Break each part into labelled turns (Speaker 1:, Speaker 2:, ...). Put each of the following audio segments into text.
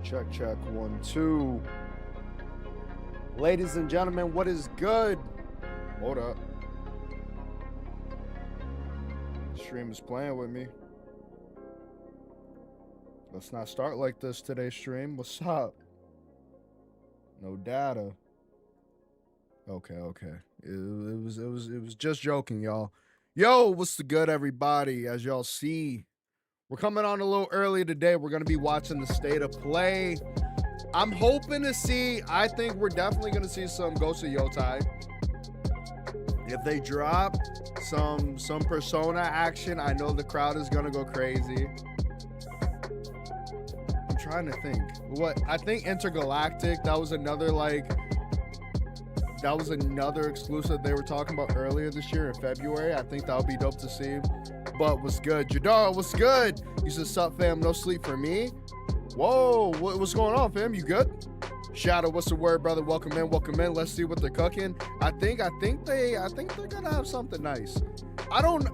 Speaker 1: Check, check, 1, 2. Ladies and gentlemen, what is good? Hold up. Stream is playing with me. Let's not start like this today, stream. What's up? No data. Okay. It was just joking, y'all. Yo, what's the good, everybody? As y'all see, we're coming on a little early today. We're going to be watching the state of play. I'm hoping to see, I think we're definitely going to see some Ghost of Yotai. If they drop some Persona action, I know the crowd is going to go crazy. I'm trying to think. What? I think Intergalactic, that was another exclusive they were talking about earlier this year in February. I think that would be dope to see. But what's good? Jadar, what's good? You said, sup, fam? No sleep for me? Whoa, what's going on, fam? You good? Shadow, what's the word, brother? Welcome in. Let's see what they're cooking. I think they're gonna have something nice. I don't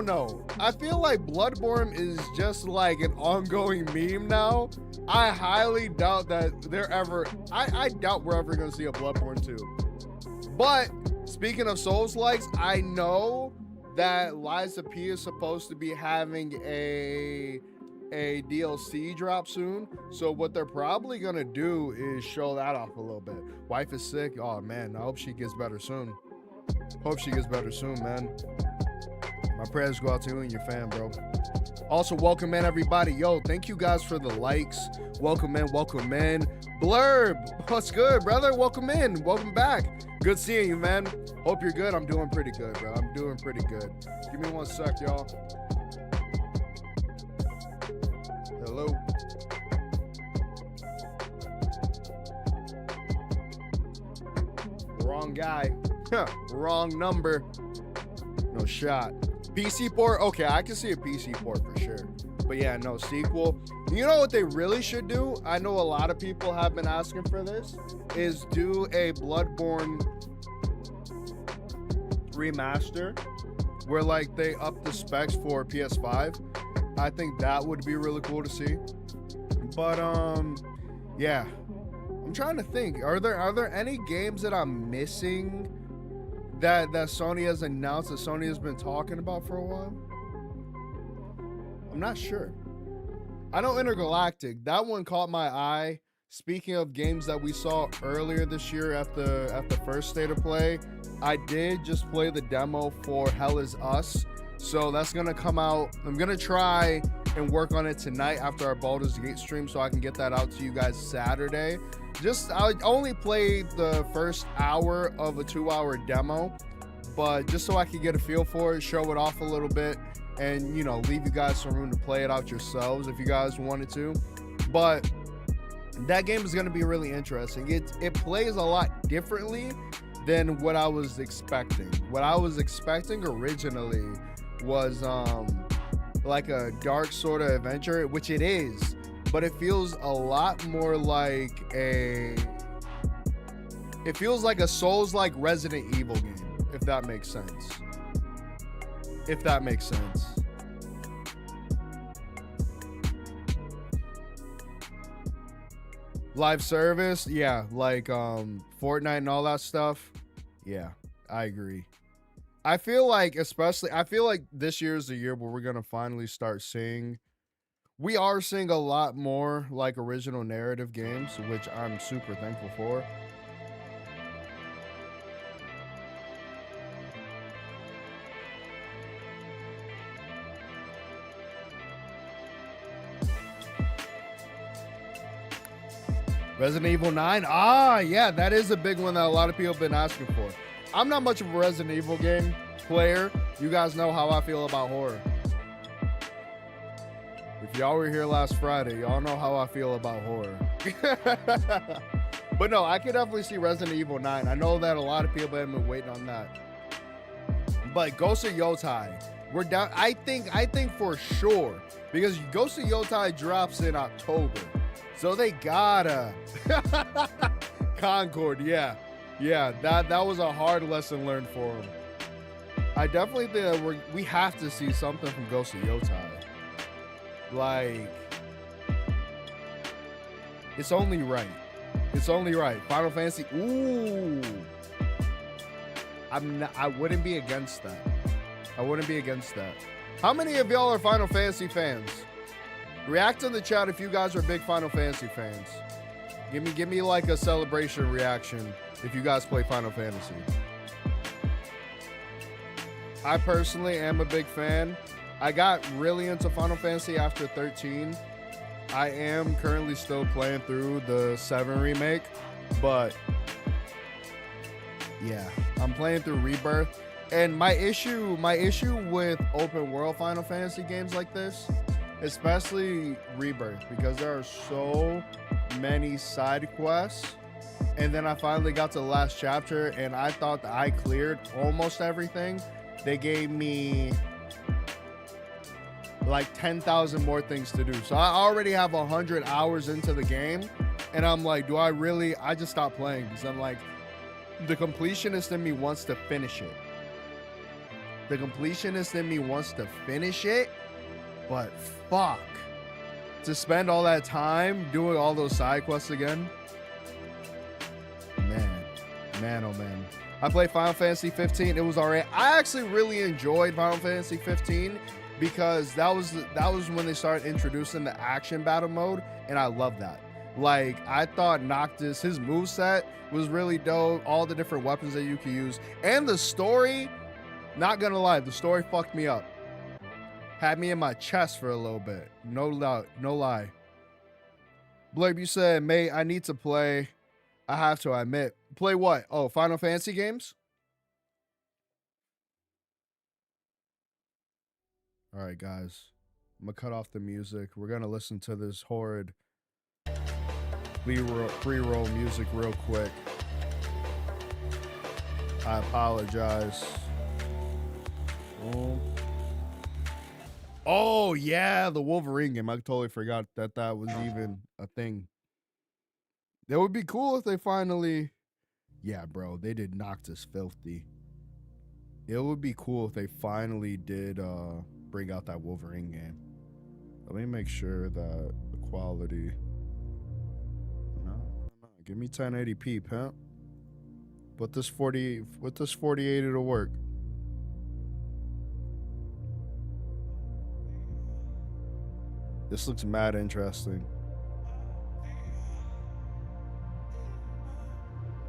Speaker 1: know. I feel like Bloodborne is just like an ongoing meme now. I highly doubt that I doubt we're ever gonna see a Bloodborne 2. But speaking of Souls-likes, I know that Lies of P is supposed to be having a DLC drop soon. So what they're probably gonna do is show that off a little bit. Wife is sick. Oh man, I hope she gets better soon. Man. My prayers go out to you and your fam, bro. Also, welcome in, everybody. Yo, thank you guys for the likes. Welcome in. Blurb, what's good, brother? Welcome in. Welcome back. Good seeing you, man. Hope you're good. I'm doing pretty good, bro. Give me 1 sec, y'all. Hello. Wrong guy. Wrong number. No shot. PC port? Okay, I can see a PC port for sure. But yeah, no sequel. You know what they really should do? I know a lot of people have been asking for this. Is do a Bloodborne remaster where like they up the specs for PS5. I think that would be really cool to see. But yeah. I'm trying to think. Are there any games that I'm missing that Sony has announced, that Sony has been talking about for a while? I'm not sure. I know Intergalactic, that one caught my eye. Speaking of games that we saw earlier this year at the first state of play, I did just play the demo for Hell Is Us. So that's gonna come out. I'm gonna try and work on it tonight after our Baldur's Gate stream so I can get that out to you guys Saturday. I only played the first hour of a 2-hour demo, but just so I could get a feel for it, show it off a little bit, and you know, leave you guys some room to play it out yourselves if you guys wanted to. But that game is going to be really interesting. It plays a lot differently than what I was expecting. What I was expecting originally was like a dark sort of adventure, which it is, but it feels a lot more like a Souls-like Resident Evil game, if that makes sense. Live service, yeah, like Fortnite and all that stuff. Yeah, I agree. I feel like this year is the year where we're gonna finally start seeing We are seeing a lot more like original narrative games, which I'm super thankful for. Resident Evil 9. Ah, yeah, that is a big one that a lot of people have been asking for. I'm not much of a Resident Evil game player. You guys know how I feel about horror. If y'all were here last Friday, y'all know how I feel about horror. But no, I could definitely see Resident Evil 9. I know that a lot of people have been waiting on that. But Ghost of Yotai, we're down. I think for sure, because Ghost of Yotai drops in October. So they gotta Concord, yeah, that was a hard lesson learned for them. I definitely think that we have to see something from Ghost of Yotai. Like, it's only right. It's only right. Final Fantasy. Ooh, I wouldn't be against that. I wouldn't be against that. How many of y'all are Final Fantasy fans? React in the chat if you guys are big Final Fantasy fans. Give me like a celebration reaction if you guys play Final Fantasy. I personally am a big fan. I got really into Final Fantasy after 13. I am currently still playing through the 7 remake, but yeah, I'm playing through Rebirth. And my issue with open world Final Fantasy games like this, especially Rebirth, because there are so many side quests, and then I finally got to the last chapter and I thought that I cleared almost everything. They gave me like 10,000 more things to do, so I already have 100 hours into the game, and I'm like, do I really? I just stopped playing because I'm like, the completionist in me wants to finish it. The completionist in me wants to finish it. But fuck, to spend all that time doing all those side quests again, man, oh man. I played Final Fantasy 15. It was alright. I actually really enjoyed Final Fantasy 15 because that was when they started introducing the action battle mode, and I love that. Like, I thought Noctis, his moveset was really dope. All the different weapons that you could use, and the story. Not gonna lie, the story fucked me up. Had me in my chest for a little bit. No lie. Blurb, you said, mate, I need to play. I have to admit. Play what? Oh, Final Fantasy games? All right, guys. I'm going to cut off the music. We're going to listen to this horrid pre-roll music real quick. I apologize. Oh, yeah, the Wolverine game. I totally forgot that was even a thing. That would be cool if they finally... Yeah, bro, they did Noctis filthy. It would be cool if they finally did bring out that Wolverine game. Let me make sure that the quality... No. Give me 1080p, pimp. With this 48, it'll work. This looks mad interesting.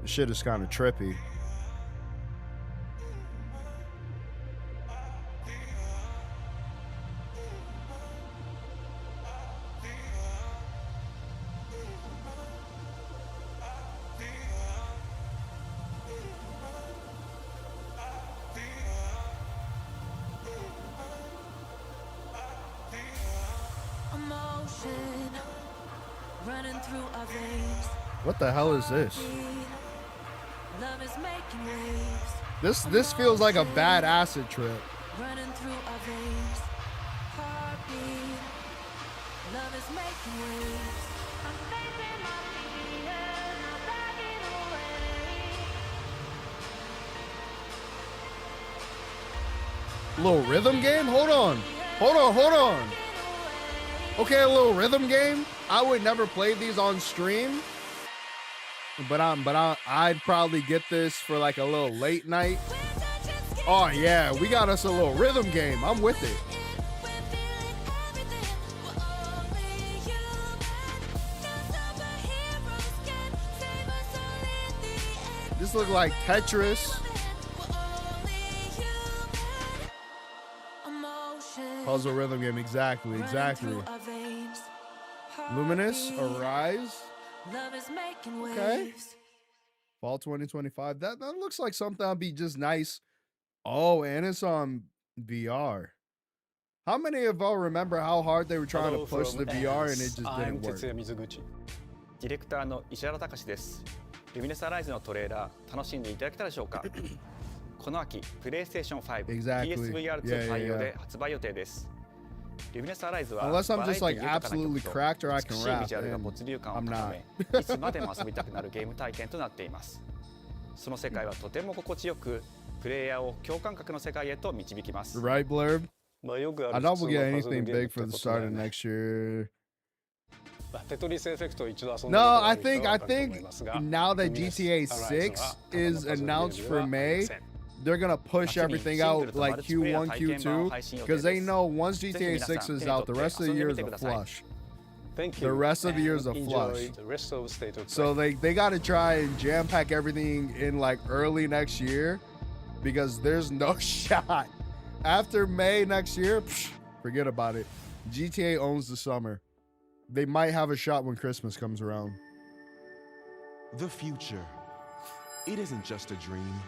Speaker 1: This shit is kind of trippy. What the hell is this? This feels like a bad acid trip. Running through our veins. Heartbeat. Love is making waves. I'm facing my fear, not backing away. Little rhythm game? Hold on. Okay, a little rhythm game. I would never play these on stream. But I'd probably get this for like a little late night. Oh yeah, we got us a little rhythm game. I'm with it. This look like Tetris. Puzzle rhythm game, exactly. Luminous, Arise. Okay. Fall 2025. That looks like something that'd be just nice. Oh, and it's on VR. How many of y'all remember how hard they were trying to push the VR and it just didn't work?
Speaker 2: ディレクターの石原隆です。ルミネスアライズのトレーラー楽しんでいただけたでしょうか。この秋、PlayStation 5、PSVR2 対応で発売予定です。ルミネスアライズはバラエティ豊かな曲と美しいビジュアルが没流感を高め、いつまでも遊びたくなるゲーム体験となっています。その世界はとても心地よく、プレイヤーを共感覚の世界へと導きます。
Speaker 1: Right, Blurb? I doubt we'll get anything big for the start of next year. No, I think now that GTA 6 is announced for May, they're gonna push everything out like Q1, Q2, because they know once GTA 6 is out, the rest of the year is a flush. The rest of the year is a flush. So they gotta try and jam pack everything in like early next year, because there's no shot. After May next year, forget about it. GTA owns the summer. They might have a shot when Christmas comes around.
Speaker 3: The future. It isn't just a dream.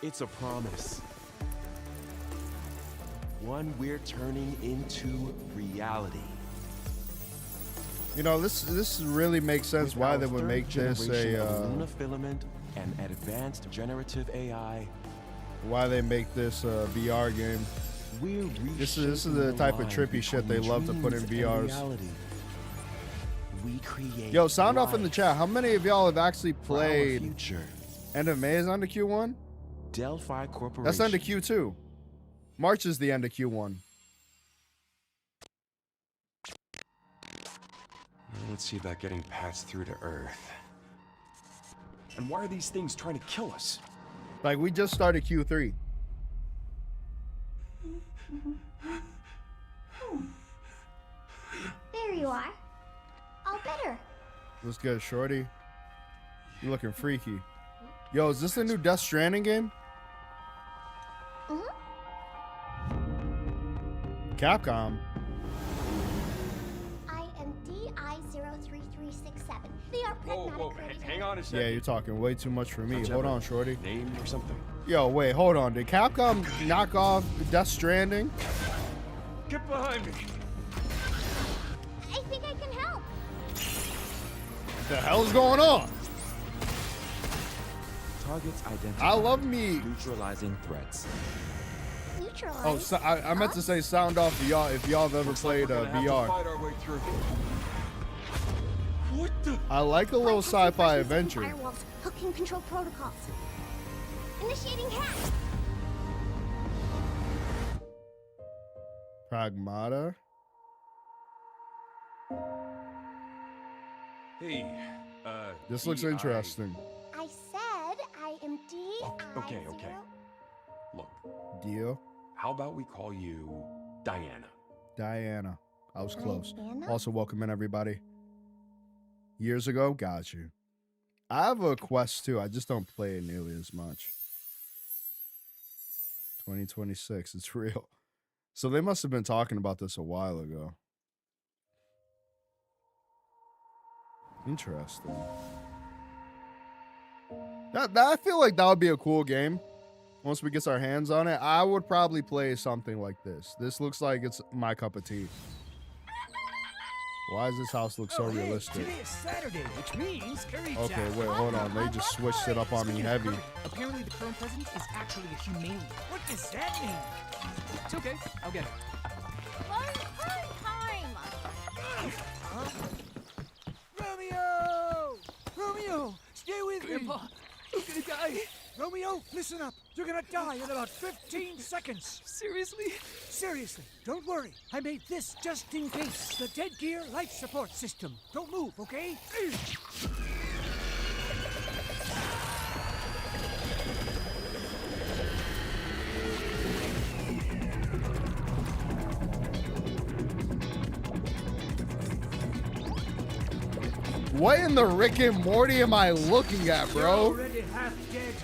Speaker 3: It's a promise. One we're turning into reality.
Speaker 1: You know, this really makes sense why they would make this a
Speaker 3: Luna filament and advanced generative AI.
Speaker 1: Why they make this a VR game. This is the type of trippy shit they love to put in VRs. Yo, sound off in the chat. How many of y'all have actually played End of May is on the Q1?
Speaker 3: Delphi Corporation.
Speaker 1: That's on the Q2. March is the end of Q1.
Speaker 3: Let's see about getting passed through to Earth. And why are these things trying to kill us?
Speaker 1: Like, we just started Q3.
Speaker 4: There you are. All better.
Speaker 1: What's good, shorty? You looking freaky. Yo, is this the new Death Stranding game? Capcom.
Speaker 4: I am DI03367. They are pragmatic.
Speaker 3: Hang on a second.
Speaker 1: Yeah, you're talking way too much for me. Hold on, shorty.
Speaker 3: Name or something.
Speaker 1: Yo, wait, hold on. Did Capcom knock off Death Stranding?
Speaker 3: Get behind me.
Speaker 4: I think I can help.
Speaker 1: What the hell's going on?
Speaker 3: Targets identified.
Speaker 1: I love me.
Speaker 3: Neutralizing threats.
Speaker 4: Neutralize.
Speaker 1: Oh, so I meant to say sound off to y'all if y'all have ever played VR.
Speaker 3: What the?
Speaker 1: I like a little sci-fi adventure.
Speaker 4: Firewalls, hooking control protocols. Initiating hack.
Speaker 1: Pragmata.
Speaker 3: Hey,
Speaker 1: This looks interesting.
Speaker 4: I said I am DI.
Speaker 3: Okay. Look.
Speaker 1: Deal.
Speaker 3: How about we call you Diana?
Speaker 1: Diana. I was close.
Speaker 4: Diana?
Speaker 1: Also, welcome in, everybody. Years ago, got you. I have a Quest too. I just don't play it nearly as much. 2026. It's real. So they must have been talking about this a while ago. Interesting. I feel like that would be a cool game. Once we get our hands on it, I would probably play something like this. This looks like it's my cup of tea. Why does this house look so realistic?
Speaker 5: Today is Saturday, which means curry
Speaker 1: Okay,
Speaker 5: time.
Speaker 1: wait, hold on. They just switched it up on me heavy.
Speaker 5: Apparently the current president is actually a humane. What does that mean? It's okay, I'll get it. Romeo! Stay with Grandpa, me! You're gonna die! Romeo, listen up! You're gonna die in about 15 seconds! Seriously? Seriously, don't worry. I made this just in case. The Dead Gear Life Support System. Don't move, okay?
Speaker 1: What in the Rick and Morty am I looking at,
Speaker 5: You're
Speaker 1: bro?
Speaker 5: already half dead.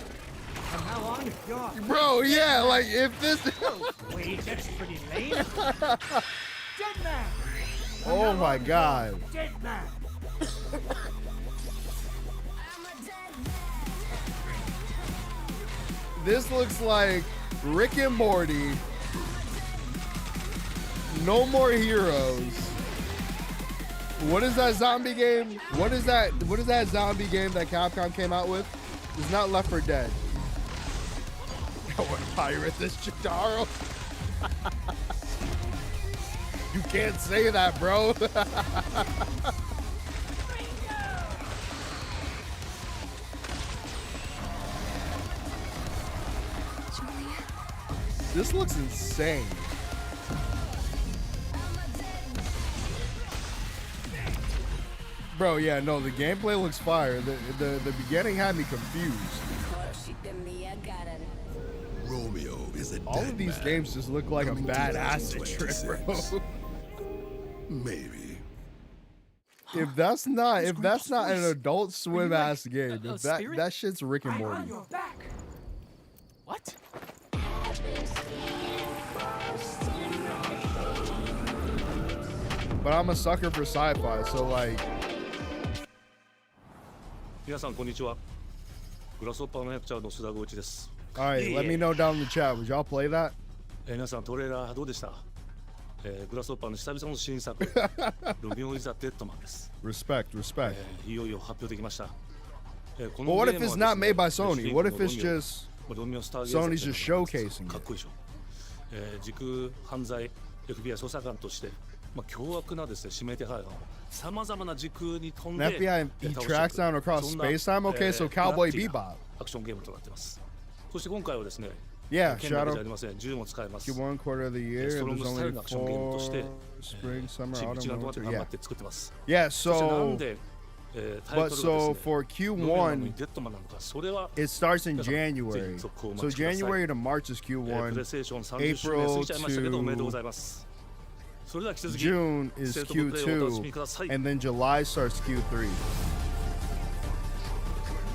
Speaker 5: From now on, you're...
Speaker 1: Bro, yeah, like if this...
Speaker 5: Wait, that's pretty lame. Dead man. From
Speaker 1: Oh
Speaker 5: now
Speaker 1: my
Speaker 5: on,
Speaker 1: God.
Speaker 5: you're Dead man.
Speaker 1: This looks like Rick and Morty. No More Heroes. What is that zombie game? What is that zombie game that Capcom came out with? It's not Left 4 Dead. I want to pirate this Chitaro. You can't say that, bro. This looks insane. Bro, yeah, no, the gameplay looks fire. The beginning had me confused.
Speaker 6: Romeo is a
Speaker 1: All
Speaker 6: dead
Speaker 1: of these
Speaker 6: man.
Speaker 1: games just look like
Speaker 6: Coming
Speaker 1: a bad acid trip,
Speaker 6: 2026.
Speaker 1: bro.
Speaker 6: Maybe.
Speaker 1: If that's not an Adult Swim ass game, if
Speaker 7: Spirit?
Speaker 1: that shit's Rick and Morty.
Speaker 5: You're back.
Speaker 7: What?
Speaker 1: But I'm a sucker for sci-fi, so like,
Speaker 8: 皆さんこんにちは。グラスホッパーの役者の須田剛一です。
Speaker 1: all right, let me know down in the chat. Would y'all play that?
Speaker 8: 皆さんトレーラーどうでした？グラスホッパーの久々の新作ロミオ・イザ・デッドマンです。
Speaker 1: Respect, respect.
Speaker 8: いよいよ発表できました。こ
Speaker 1: But
Speaker 8: の
Speaker 1: what
Speaker 8: ゲ
Speaker 1: if
Speaker 8: ーム
Speaker 1: it's
Speaker 8: は
Speaker 1: not
Speaker 8: ですね
Speaker 1: made by Sony?
Speaker 8: 主人
Speaker 1: What
Speaker 8: 公
Speaker 1: if
Speaker 8: の
Speaker 1: it's just
Speaker 8: ロミオスターゲーザー
Speaker 1: Sony's just showcasing
Speaker 8: かっ
Speaker 1: it?
Speaker 8: こいいでしょ。時空犯罪 FBI 捜査官として、凶悪なですね指名手配犯をさまざまな時空に飛んで
Speaker 1: An FBI, he tracks down across
Speaker 8: そんな
Speaker 1: space-time? Okay, so
Speaker 8: ブラ
Speaker 1: Cowboy
Speaker 8: ッディな
Speaker 1: Bebop.
Speaker 8: アクションゲームとなっています。そして今回はですね
Speaker 1: Yeah,
Speaker 8: 剣だけじゃあ
Speaker 1: Shadow.
Speaker 8: りません、銃も使えます。
Speaker 1: Q1 quarter of the year, and
Speaker 8: Strong
Speaker 1: there's
Speaker 8: style
Speaker 1: only
Speaker 8: のアクションゲームとして、
Speaker 1: 4 spring, summer,
Speaker 8: チーム
Speaker 1: autumn,
Speaker 8: 一丸となって
Speaker 1: winter.
Speaker 8: 頑張
Speaker 1: Yeah.
Speaker 8: って作ってます。
Speaker 1: Yeah,
Speaker 8: そしてなん
Speaker 1: so
Speaker 8: で、タイ
Speaker 1: but
Speaker 8: トル
Speaker 1: so
Speaker 8: がですね
Speaker 1: for
Speaker 8: ロミオなの
Speaker 1: Q1,
Speaker 8: にデッドマンなのか、それは
Speaker 1: it starts in
Speaker 8: 皆さん
Speaker 1: January.
Speaker 8: ぜひ続行をお
Speaker 1: So
Speaker 8: 待ちください。
Speaker 1: January to March is
Speaker 8: プレイ
Speaker 1: Q1.
Speaker 8: ステーション30周年過ぎちゃいましたけど、おめでとうございます。それでは引き続き、
Speaker 1: June is
Speaker 8: ステートオブプレイをお楽しみ
Speaker 1: Q2,
Speaker 8: ください。
Speaker 1: and then July starts Q3.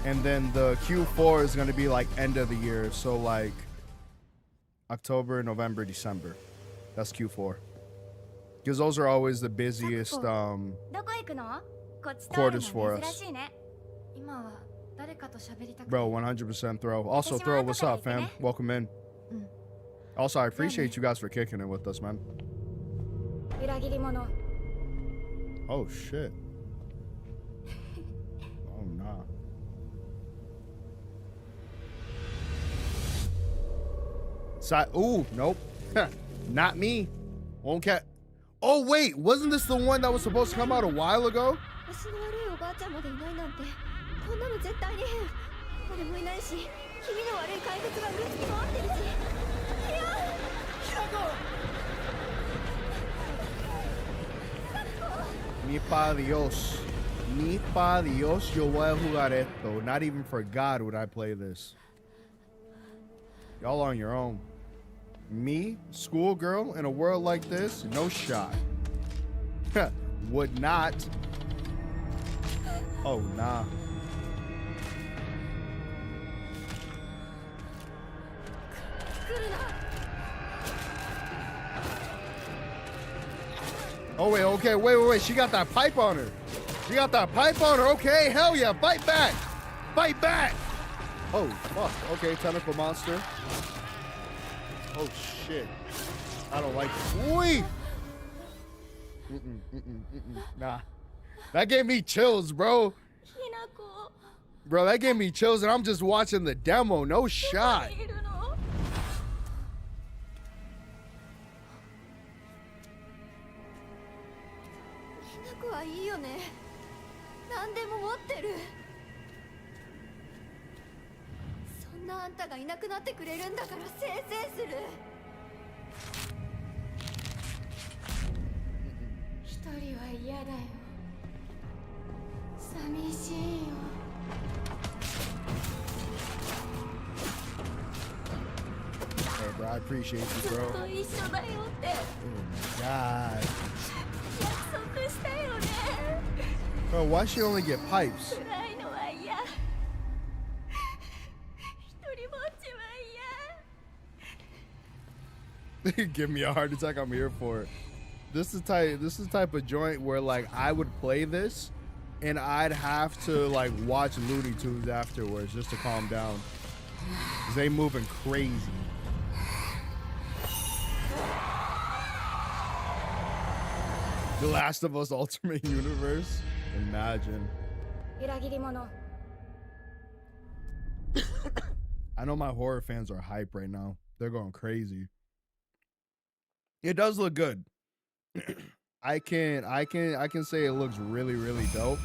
Speaker 1: And then the Q4 is going to be like end of the year. So like October, November, December. That's Q4. Because those are always the busiest
Speaker 4: どこへ行くの？こっち
Speaker 1: quarters for us.
Speaker 4: 珍しいね。今は誰かと喋りたくて。
Speaker 1: Bro, 100% throw. Also, throw, what's up, fam? Welcome in. Also, I appreciate you guys for kicking it with us, man.
Speaker 4: 裏切り者。
Speaker 1: Oh, shit. Oh, nah. Ooh, nope. Not me. Won't cat. Oh, wait. Wasn't this the one that was supposed to come out a while ago?
Speaker 4: 私の悪いおばあちゃんまでいないなんて、こんなの絶対に変。誰もいないし、気味の悪い怪物がうるつき回ってるし。いや、
Speaker 1: Ni pa Dios. Ni pa Dios, yo voy a jugar esto. Not even for God would I play this. Y'all on your own. Me, schoolgirl, in a world like this, no shot. Would not. Oh, nah. Oh, wait, okay, wait. She got that pipe on her. She got that pipe on her. Okay, hell yeah, fight back. Fight back. Oh, fuck. Okay, tentacle monster. Oh, shit. I don't like it. Wait. Nah. That gave me chills, bro.
Speaker 4: ひなこ。
Speaker 1: Bro, that gave me chills, and I'm just watching the demo. No shot.
Speaker 4: いるの？ひなこはいいよね。何でも持ってる。そんなあんたがいなくなってくれるんだからせいせいする。一人は嫌だよ。寂しいよ。
Speaker 1: Hey, bro, I appreciate you,
Speaker 4: ずっ
Speaker 1: bro.
Speaker 4: と一緒だよって
Speaker 1: Oh, my God.
Speaker 4: 約束したよね。
Speaker 1: Bro, why she only get pipes?
Speaker 4: 暗いのは嫌。一人ぼっちは嫌。
Speaker 1: Give me a heart attack. I'm here for it. This is the type of joint where like I would play this and I'd have to like watch Looney Tunes afterwards just to calm down. 'Cause they moving crazy. The Last of Us Ultimate Universe. Imagine.
Speaker 4: 裏切り者。
Speaker 1: I know my horror fans are hype right now. They're going crazy. It does look good. I can say it looks really, really dope.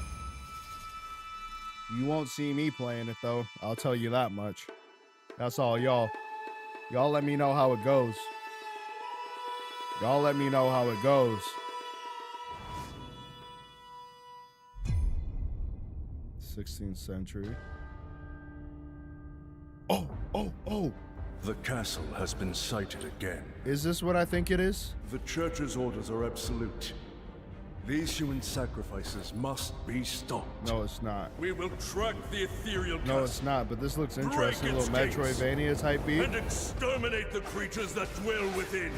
Speaker 1: You won't see me playing it though. I'll tell you that much. That's all, y'all. Y'all let me know how it goes. Y'all let me know how it goes. 16th century. Oh.
Speaker 6: The castle has been sighted again.
Speaker 1: Is this what I think it is?
Speaker 6: The church's orders are absolute. These human sacrifices must be stopped.
Speaker 1: No, it's not.
Speaker 6: We will track the ethereal castle.
Speaker 1: No, it's not, but this looks interesting. A
Speaker 6: Break
Speaker 1: little
Speaker 6: its gates
Speaker 1: Metroidvania type beat.
Speaker 6: and exterminate the creatures that dwell within.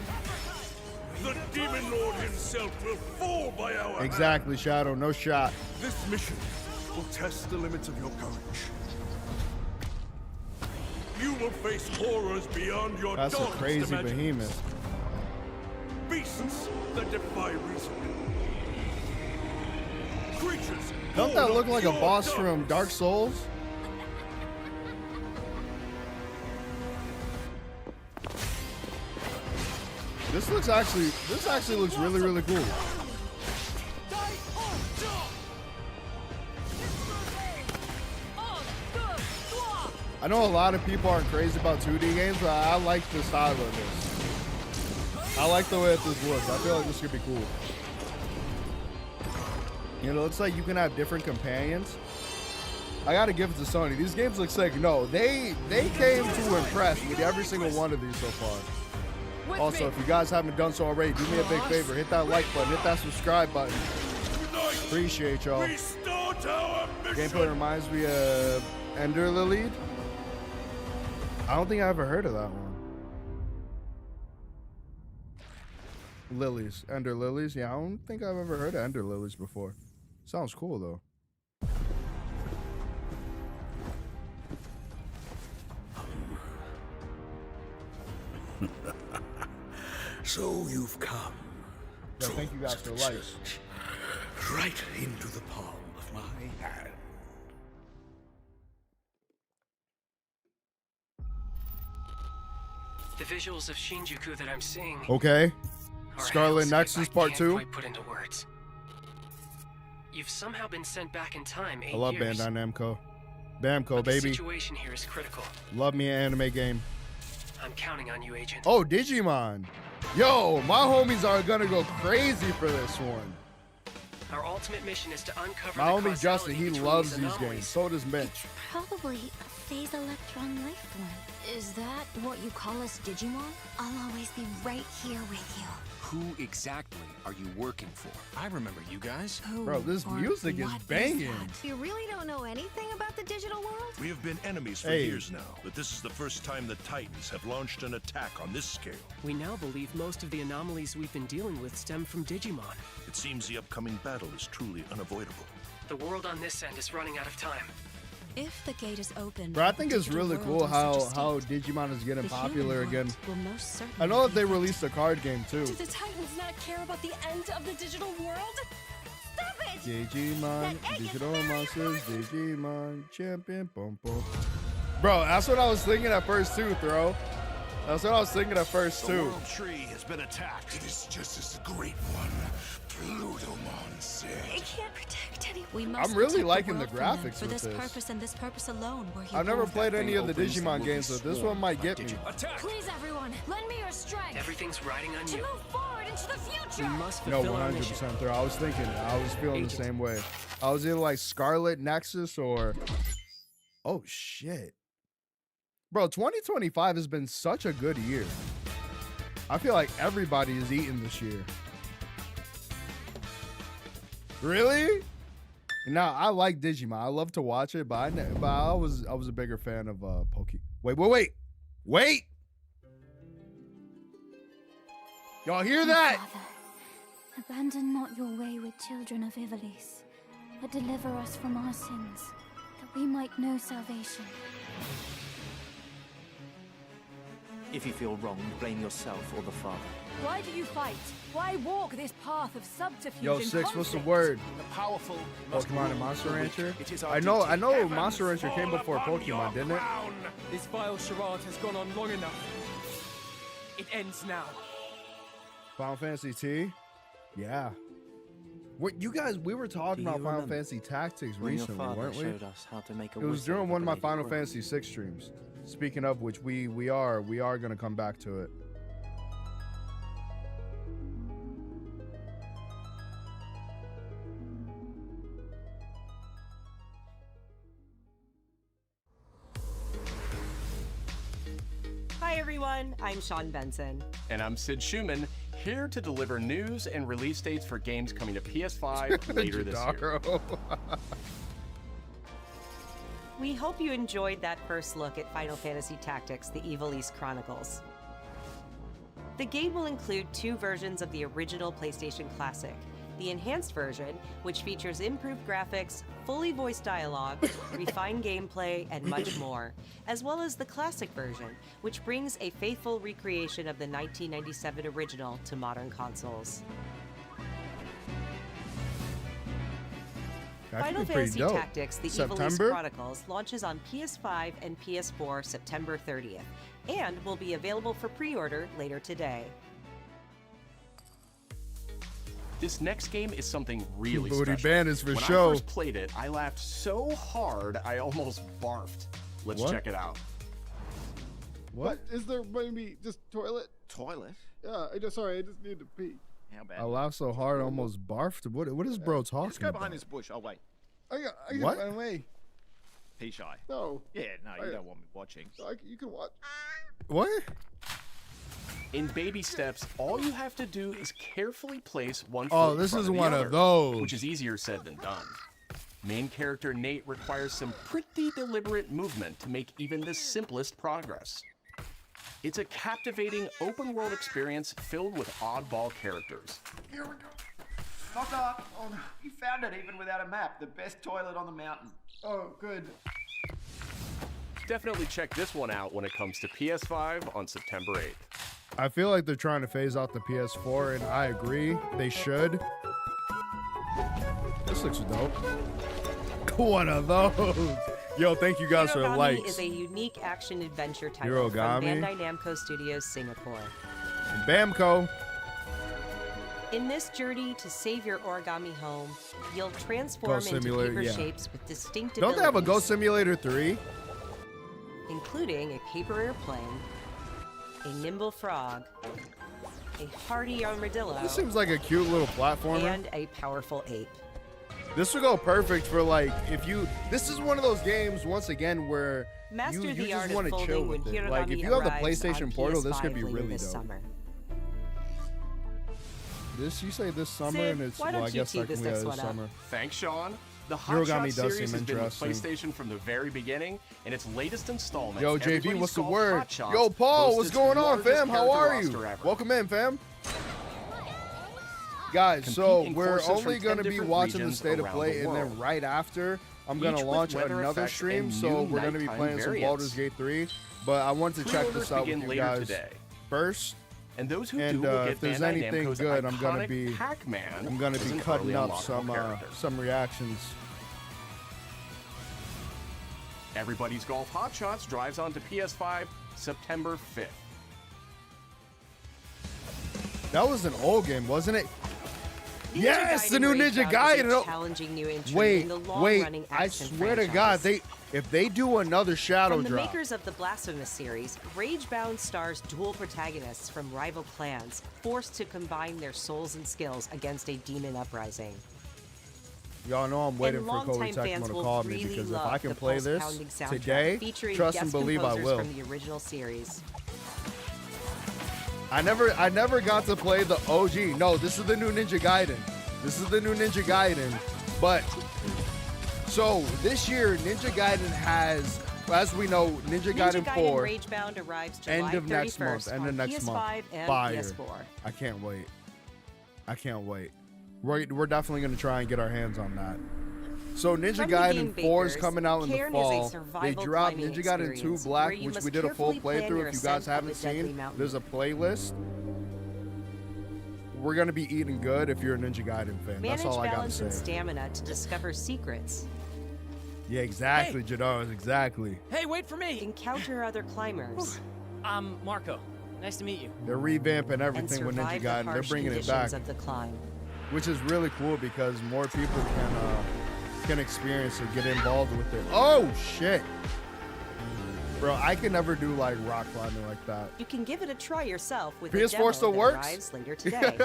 Speaker 6: The demon lord himself will fall by our hand.
Speaker 1: Exactly, Shadow. No shot.
Speaker 6: This mission will test the limits of your courage. You will face horrors beyond your
Speaker 1: That's a
Speaker 6: darkest
Speaker 1: crazy
Speaker 6: imaginings.
Speaker 1: behemoth.
Speaker 6: Beasts that defy reason. Creatures.
Speaker 1: Don't that
Speaker 6: born
Speaker 1: look
Speaker 6: of
Speaker 1: like a
Speaker 6: pure
Speaker 1: boss from
Speaker 6: darkness.
Speaker 1: Dark Souls? This actually looks really, really cool. I know a lot of people aren't crazy about 2D games, but I like the style of this. I like the way that this looks. I feel like this could be cool. You know, it looks like you can have different companions. I gotta give it to Sony. These games look sick. No, they came to impress with every single one of these so far. Also, if you guys haven't done so already, do me a big favor. Hit that like button. Hit that subscribe button. Appreciate y'all.
Speaker 6: Restart our mission.
Speaker 1: Gameplay reminds me of Ender Lilied. I don't think I ever heard of that one. Lilies. Ender Lilies. Yeah, I don't think I've ever heard of Ender Lilies before. Sounds cool, though.
Speaker 6: So you've come.
Speaker 1: Yeah, thank you guys for the likes.
Speaker 6: Right into the palm of my hand.
Speaker 9: The visuals of Shinjuku that I'm seeing.
Speaker 1: Okay.
Speaker 9: are
Speaker 1: Scarlet
Speaker 9: hellscape
Speaker 1: Nexus
Speaker 9: I
Speaker 1: Part
Speaker 9: can't
Speaker 1: 2.
Speaker 9: quite put into words. You've somehow been sent back in time 8
Speaker 1: I love
Speaker 9: years.
Speaker 1: Bandai Namco. Bamco,
Speaker 9: But the
Speaker 1: baby.
Speaker 9: situation here is critical.
Speaker 1: Love me an anime game.
Speaker 9: I'm counting on you, Agent.
Speaker 1: Oh, Digimon. Yo, my homies are gonna go crazy for this one.
Speaker 9: Our ultimate mission is to uncover
Speaker 1: My
Speaker 9: the
Speaker 1: homie
Speaker 9: causality
Speaker 1: Justin, he
Speaker 9: between
Speaker 1: loves
Speaker 9: these
Speaker 1: these
Speaker 9: anomalies.
Speaker 1: games. So does Mitch.
Speaker 4: Probably a phase electron life form. Is that what you call us, Digimon? I'll always be right here with you.
Speaker 10: Who exactly are you working for? I remember you guys.
Speaker 4: Who
Speaker 1: Bro, this
Speaker 4: or
Speaker 1: music is
Speaker 4: what
Speaker 1: banging.
Speaker 4: that? You really don't know anything about the digital world?
Speaker 11: We have been enemies for
Speaker 1: Hey.
Speaker 11: years now, but this is the first time the Titans have launched an attack on this scale.
Speaker 9: We now believe most of the anomalies we've been dealing with stem from Digimon.
Speaker 11: It seems the upcoming battle is truly unavoidable.
Speaker 9: The world on this end is running out of time.
Speaker 4: If the gate is open,
Speaker 1: Bro, I think it's really cool how Digimon is getting popular again. I know that they released a card game too.
Speaker 4: Do the Titans not care about the end of the digital world? Stop it!
Speaker 1: Digimon,
Speaker 4: That egg is
Speaker 1: digital
Speaker 4: very
Speaker 1: monsters,
Speaker 4: important.
Speaker 1: Digimon, champion, boom, boom. Bro, that's what I was thinking at first too, Throw. That's what I was thinking at first
Speaker 11: The
Speaker 1: too.
Speaker 11: World Tree has been attacked.
Speaker 6: It is just as the Great One, Plutomon, said.
Speaker 4: It can't protect anyone.
Speaker 12: We must
Speaker 1: I'm really
Speaker 12: protect the
Speaker 1: liking the
Speaker 12: world from them.
Speaker 1: graphics
Speaker 12: For
Speaker 1: with
Speaker 12: this
Speaker 1: this.
Speaker 12: purpose and this purpose alone were he
Speaker 1: I've never
Speaker 12: born.
Speaker 1: played any of the
Speaker 11: opens,
Speaker 1: Digimon
Speaker 11: will
Speaker 1: games,
Speaker 11: be
Speaker 1: so this
Speaker 11: swarmed
Speaker 1: one might
Speaker 11: by
Speaker 1: get me.
Speaker 11: Digimon. Attack!
Speaker 4: Please, everyone, lend me your strength
Speaker 9: Everything's riding on
Speaker 4: to
Speaker 9: you.
Speaker 4: move forward into the
Speaker 9: We
Speaker 4: future.
Speaker 9: must
Speaker 1: No,
Speaker 9: fulfill our mission.
Speaker 1: 100% Throw. I was thinking, I was feeling the
Speaker 9: Agent.
Speaker 1: same way. I was either like Scarlet Nexus or. Oh shit. Bro, 2025 has been such a good year. I feel like everybody is eating this year. Really? Now I like Digimon. I love to watch it, but I was a bigger fan of Poke. Wait! Y'all hear that?
Speaker 13: Father, abandon not your wayward children of Ivalice, but deliver us from our sins, that we might know salvation.
Speaker 14: If you feel wrong, blame yourself or the Father.
Speaker 15: Why do you fight? Why walk this path of subterfuge?
Speaker 1: Yo,
Speaker 15: and
Speaker 1: Six,
Speaker 15: conflict?
Speaker 1: what's the word?
Speaker 10: The powerful
Speaker 1: Pokemon and Monster Rancher?
Speaker 10: It is our
Speaker 1: I know
Speaker 10: duty.
Speaker 1: Monster Rancher came before Pokemon, didn't it?
Speaker 5: This vile charade has gone on long enough. It ends now.
Speaker 1: Final Fantasy T? Yeah. What you guys, we were talking about Final Fantasy Tactics recently, weren't we?
Speaker 14: Us how to make a
Speaker 1: It was
Speaker 14: wizard
Speaker 1: during
Speaker 14: of
Speaker 1: one of my
Speaker 14: Lady
Speaker 1: Final
Speaker 14: Crow.
Speaker 1: Fantasy 6 streams. Speaking of which, we are gonna come back to it.
Speaker 16: Hi everyone, I'm Sean Benson.
Speaker 17: And I'm Sid Schumann, here to deliver news and release dates for games coming to PS5 later this year.
Speaker 16: We hope you enjoyed that first look at Final Fantasy Tactics: The Ivalice Chronicles. The game will include 2 versions of the original PlayStation Classic. The enhanced version, which features improved graphics, fully voiced dialogue, refined gameplay, and much more, as well as the classic version, which brings a faithful recreation of the 1997 original to modern consoles. Final Fantasy Tactics: The Ivalice Chronicles launches on PS5 and PS4 September 30th, and will be available for pre-order later today.
Speaker 17: This next game is something really
Speaker 1: Booty
Speaker 17: special.
Speaker 1: Bandits for
Speaker 17: when
Speaker 1: show.
Speaker 17: I first played it, I laughed so hard I almost barfed. Let's
Speaker 1: What?
Speaker 17: check it out.
Speaker 1: What?
Speaker 18: Is there maybe just toilet?
Speaker 10: Toilet?
Speaker 18: Yeah, I just need to pee.
Speaker 10: How bad?
Speaker 1: I laughed so hard, I almost barfed. What is bro talking
Speaker 10: Let's go
Speaker 1: about?
Speaker 10: behind this bush. I'll wait.
Speaker 18: I
Speaker 1: What?
Speaker 18: got run away.
Speaker 10: Pea shy.
Speaker 18: No.
Speaker 10: Yeah, no, you don't want me watching.
Speaker 18: You can watch.
Speaker 1: What?
Speaker 17: In baby steps, all you have to do is carefully place one foot
Speaker 1: Oh,
Speaker 17: in
Speaker 1: this
Speaker 17: front
Speaker 1: is
Speaker 17: of the
Speaker 1: one
Speaker 17: other,
Speaker 1: of those.
Speaker 17: which is easier said than done. Main character Nate requires some pretty deliberate movement to make even the simplest progress. It's a captivating open-world experience filled with oddball characters.
Speaker 10: Here we go. Knock knock. Oh no, you found it even without a map. The best toilet on the mountain.
Speaker 18: Oh, good.
Speaker 17: Definitely check this one out when it comes to PS5 on September 8th.
Speaker 1: I feel like they're trying to phase out the PS4, and I agree. They should. This looks dope. One of those. Yo, thank you guys for the
Speaker 16: Hirogami
Speaker 1: likes.
Speaker 16: is a unique action-adventure title from
Speaker 1: Hirogami.
Speaker 16: Bandai Namco Studios, Singapore.
Speaker 1: Bamco.
Speaker 16: In this journey to save your origami home, you'll transform
Speaker 1: Ghost
Speaker 16: into
Speaker 1: Simulator,
Speaker 16: paper
Speaker 1: yeah.
Speaker 16: shapes with distinct
Speaker 1: Don't they have a
Speaker 16: abilities,
Speaker 1: Ghost Simulator 3?
Speaker 16: including a paper airplane, a nimble frog, a hardy armadillo,
Speaker 1: This seems like a cute little platformer.
Speaker 16: and a powerful ape.
Speaker 1: This would go perfect for like if you. This is one of those games once again where
Speaker 16: Master
Speaker 1: you
Speaker 16: the art
Speaker 1: just
Speaker 16: of
Speaker 1: want to
Speaker 16: folding
Speaker 1: chill
Speaker 16: when
Speaker 1: with it. Like if
Speaker 16: Hirogami
Speaker 1: you have the
Speaker 16: arrives on
Speaker 1: PlayStation Portal, this could be
Speaker 16: PS5 later
Speaker 1: really
Speaker 16: this
Speaker 1: dope.
Speaker 16: summer.
Speaker 1: This you say this summer
Speaker 16: Sid,
Speaker 1: and it's
Speaker 16: why don't
Speaker 1: well I
Speaker 16: you
Speaker 1: guess
Speaker 16: tee this
Speaker 1: technically
Speaker 16: next
Speaker 1: this
Speaker 16: one up?
Speaker 1: summer.
Speaker 17: Thanks, Sean. The Hot
Speaker 1: Hirogami
Speaker 17: Shot
Speaker 1: does
Speaker 17: series
Speaker 1: seem
Speaker 17: has been with
Speaker 1: interesting.
Speaker 17: PlayStation from the very beginning, and its latest installment.
Speaker 1: Yo, JB,
Speaker 17: Everybody's
Speaker 1: what's the
Speaker 17: Golf
Speaker 1: word?
Speaker 17: Hot Shots,
Speaker 1: Yo, Paul,
Speaker 17: boasts
Speaker 1: what's
Speaker 17: its
Speaker 1: going on,
Speaker 17: largest
Speaker 1: fam? How
Speaker 17: character
Speaker 1: are you?
Speaker 17: roster ever.
Speaker 1: Welcome in, fam. Guys, so
Speaker 17: Compete in
Speaker 1: we're
Speaker 17: courses
Speaker 1: only
Speaker 17: from 10
Speaker 1: going to be
Speaker 17: different
Speaker 1: watching the
Speaker 17: regions
Speaker 1: state of
Speaker 17: around
Speaker 1: play,
Speaker 17: the
Speaker 1: and then
Speaker 17: world.
Speaker 1: right after, I'm going
Speaker 17: Each
Speaker 1: to
Speaker 17: with
Speaker 1: launch
Speaker 17: weather
Speaker 1: another
Speaker 17: effects
Speaker 1: stream.
Speaker 17: and
Speaker 1: So
Speaker 17: new
Speaker 1: we're going to be
Speaker 17: nighttime
Speaker 1: playing some
Speaker 17: variants.
Speaker 1: Baldur's Gate 3. But I want to check this
Speaker 17: Pre-orders
Speaker 1: out with
Speaker 17: begin
Speaker 1: you
Speaker 17: later
Speaker 1: guys
Speaker 17: today.
Speaker 1: first.
Speaker 17: And those who
Speaker 1: And
Speaker 17: do will
Speaker 1: if
Speaker 17: get
Speaker 1: there's
Speaker 17: Bandai
Speaker 1: anything
Speaker 17: Namco's
Speaker 1: good, I'm gonna
Speaker 17: iconic
Speaker 1: be
Speaker 17: Pac-Man
Speaker 1: I'm gonna
Speaker 17: as
Speaker 1: be
Speaker 17: an
Speaker 1: cutting
Speaker 17: early
Speaker 1: up
Speaker 17: unlockable character.
Speaker 1: some reactions.
Speaker 17: Everybody's Golf Hot Shots drives onto PS5 September 5th.
Speaker 1: That was an old game, wasn't it?
Speaker 16: Ninja
Speaker 1: Yes, the
Speaker 16: Gaiden
Speaker 1: new
Speaker 16: Rage
Speaker 1: Ninja
Speaker 16: Out is a
Speaker 1: Gaiden.
Speaker 16: challenging new entry
Speaker 1: Wait,
Speaker 16: in the long-running
Speaker 1: I
Speaker 16: action
Speaker 1: swear to God,
Speaker 16: franchise.
Speaker 1: if they do another Shadow
Speaker 16: From the
Speaker 1: Drop,
Speaker 16: makers of the Blasphemous series, Ragebound stars dual protagonists from rival clans, forced to combine their souls and skills against a demon uprising.
Speaker 1: y'all know I'm waiting
Speaker 16: And
Speaker 1: for Cody
Speaker 16: longtime
Speaker 1: Techmo
Speaker 16: fans
Speaker 1: to
Speaker 16: will
Speaker 1: call me
Speaker 16: really
Speaker 1: because if
Speaker 16: love
Speaker 1: I can
Speaker 16: the
Speaker 1: play this
Speaker 16: pulse-pounding soundtrack
Speaker 1: today,
Speaker 16: featuring
Speaker 1: trust and
Speaker 16: guest
Speaker 1: believe I
Speaker 16: composers
Speaker 1: will.
Speaker 16: from the original series.
Speaker 1: I never got to play the OG. No, this is the new Ninja Gaiden. This is the new Ninja Gaiden, but So this year, Ninja Gaiden has, as we know, Ninja Gaiden 4
Speaker 16: Ragebound arrives July
Speaker 1: end of next
Speaker 16: 31st
Speaker 1: month. End of
Speaker 16: on
Speaker 1: next
Speaker 16: PS5
Speaker 1: month.
Speaker 16: and
Speaker 1: Fire.
Speaker 16: PS4.
Speaker 1: I can't wait. I can't wait. We're definitely gonna try and get our hands on that. So Ninja
Speaker 16: From the
Speaker 1: Gaiden
Speaker 16: game
Speaker 1: 4 is
Speaker 16: makers,
Speaker 1: coming out in the
Speaker 16: Cairn is a
Speaker 1: fall. They
Speaker 16: survival
Speaker 1: dropped
Speaker 16: climbing
Speaker 1: Ninja Gaiden 2
Speaker 16: experience
Speaker 1: Black,
Speaker 16: where you
Speaker 1: which
Speaker 16: must
Speaker 1: we did a full
Speaker 16: carefully plan
Speaker 1: playthrough.
Speaker 16: your
Speaker 1: If you
Speaker 16: ascent
Speaker 1: guys
Speaker 16: up
Speaker 1: haven't
Speaker 16: the deadly
Speaker 1: seen,
Speaker 16: mountain.
Speaker 1: there's a playlist. We're gonna be eating good if you're a Ninja Gaiden fan.
Speaker 16: Manage
Speaker 1: That's all I gotta
Speaker 16: balance and
Speaker 1: say.
Speaker 16: stamina to discover secrets.
Speaker 1: Yeah, exactly, Jadon. Exactly.
Speaker 7: Hey, wait for me!
Speaker 16: Encounter other climbers.
Speaker 7: I'm Marco. Nice to meet you.
Speaker 1: They're revamping
Speaker 16: And
Speaker 1: everything with Ninja
Speaker 16: survive the
Speaker 1: Gaiden. They're
Speaker 16: harsh
Speaker 1: bringing it
Speaker 16: conditions
Speaker 1: back,
Speaker 16: of the climb.
Speaker 1: which is really cool because more people can experience it, get involved with it. Oh shit, bro! I can never do like rock climbing like that.
Speaker 16: You can give it a try yourself with
Speaker 1: PS4
Speaker 16: a demo
Speaker 1: still
Speaker 16: that
Speaker 1: works?
Speaker 16: arrives later today.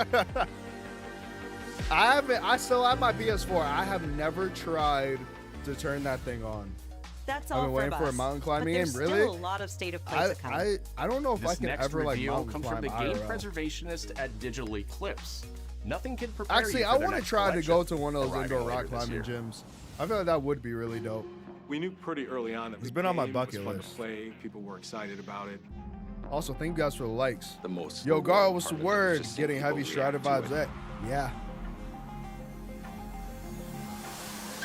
Speaker 1: I still have my PS4. I have never tried to turn that thing on.
Speaker 16: That's
Speaker 1: I've
Speaker 16: all
Speaker 1: been waiting for a
Speaker 16: us.
Speaker 1: mountain climbing
Speaker 16: but
Speaker 1: game.
Speaker 16: there's
Speaker 1: Really?
Speaker 16: Still a lot of state of play to come.
Speaker 1: I don't know if I
Speaker 17: This
Speaker 1: can
Speaker 17: next
Speaker 1: ever like
Speaker 17: review
Speaker 1: mountain
Speaker 17: comes
Speaker 1: climb
Speaker 17: from the game
Speaker 1: IRL.
Speaker 17: preservationist at Digital Eclipse. Nothing can prepare
Speaker 1: Actually,
Speaker 17: you for
Speaker 1: I
Speaker 17: the
Speaker 1: want to
Speaker 17: next
Speaker 1: try to go to
Speaker 17: collection,
Speaker 1: one of those
Speaker 17: arriving
Speaker 1: indoor rock
Speaker 17: later this
Speaker 1: climbing
Speaker 17: year.
Speaker 1: gyms. I feel like that would be really dope.
Speaker 19: We knew pretty early on that
Speaker 1: It's
Speaker 19: the
Speaker 1: been on my
Speaker 19: game
Speaker 1: bucket
Speaker 19: was fun
Speaker 1: list.
Speaker 19: to play. People were excited about it.
Speaker 1: Also, thank you guys for the likes.
Speaker 19: The most
Speaker 1: Yo, Gar,
Speaker 19: rewarding
Speaker 1: what's the
Speaker 19: part of it
Speaker 1: word?
Speaker 19: was just seeing
Speaker 1: Getting heavy
Speaker 19: people
Speaker 1: Strider
Speaker 19: react
Speaker 1: vibes.
Speaker 19: to it.
Speaker 1: Yeah.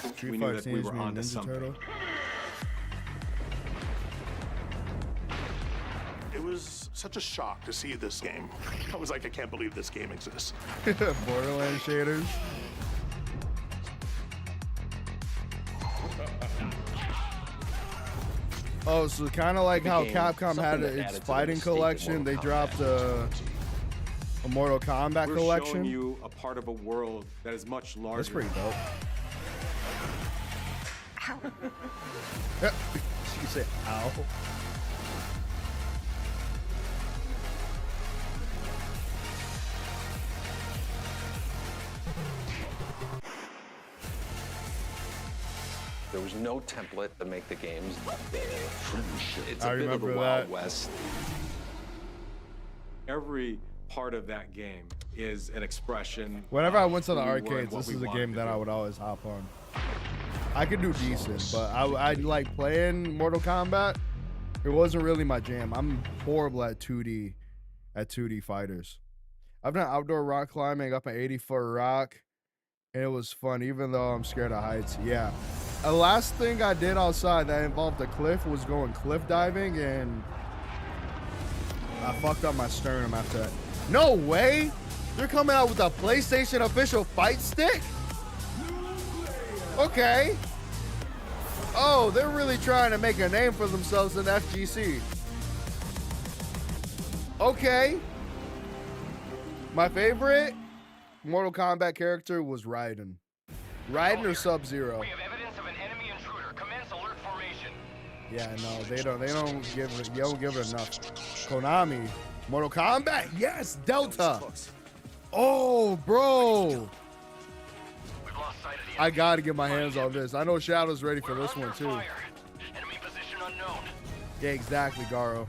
Speaker 19: We
Speaker 1: Street
Speaker 19: knew
Speaker 1: Fighter
Speaker 19: that we
Speaker 1: Teenage
Speaker 19: were
Speaker 1: Mutant
Speaker 19: onto
Speaker 1: Ninja
Speaker 19: something.
Speaker 1: Turtle.
Speaker 11: It was such a shock to see this game. I was like, I can't believe this game exists.
Speaker 1: Borderlands shaders. Oh, so kind of like how
Speaker 17: became
Speaker 1: Capcom had
Speaker 17: something that
Speaker 1: its
Speaker 17: added to the
Speaker 1: fighting
Speaker 17: mystique of
Speaker 1: collection,
Speaker 17: Mortal
Speaker 1: they
Speaker 17: Kombat.
Speaker 1: dropped a Mortal Kombat
Speaker 19: We're
Speaker 1: collection.
Speaker 19: showing you a part of a world that is much larger.
Speaker 1: That's pretty dope. She said, ow.
Speaker 20: There was no template to make the games. It's
Speaker 1: I
Speaker 20: a bit of the
Speaker 1: remember
Speaker 20: Wild
Speaker 1: that.
Speaker 20: West.
Speaker 19: Every part of that game is an expression.
Speaker 1: Whenever I
Speaker 19: of
Speaker 1: went to the
Speaker 19: who we were and
Speaker 1: arcades,
Speaker 19: what
Speaker 1: this
Speaker 19: we
Speaker 1: is a
Speaker 19: wanted
Speaker 1: game
Speaker 19: to
Speaker 1: that
Speaker 19: do.
Speaker 1: I would always hop on. I could do decent, but I like playing Mortal Kombat. It wasn't really my jam. I'm horrible at 2D fighters. I've done outdoor rock climbing up an 80-foot rock, and it was fun, even though I'm scared of heights. Yeah. The last thing I did outside that involved a cliff was going cliff diving, and I fucked up my sternum after that. No way! They're coming out with a PlayStation official fight stick? Okay. Oh, they're really trying to make a name for themselves in FGC. Okay. My favorite Mortal Kombat character was Raiden. Raiden or Sub-Zero.
Speaker 21: We have evidence of an enemy intruder. Commence alert formation.
Speaker 1: Yeah, no, they don't give it enough. Konami, Mortal Kombat, yes, Delta. Oh, bro. I gotta get my hands on this. I know Shadow's ready for this one too.
Speaker 21: Enemy position unknown.
Speaker 1: Yeah, exactly, Garo.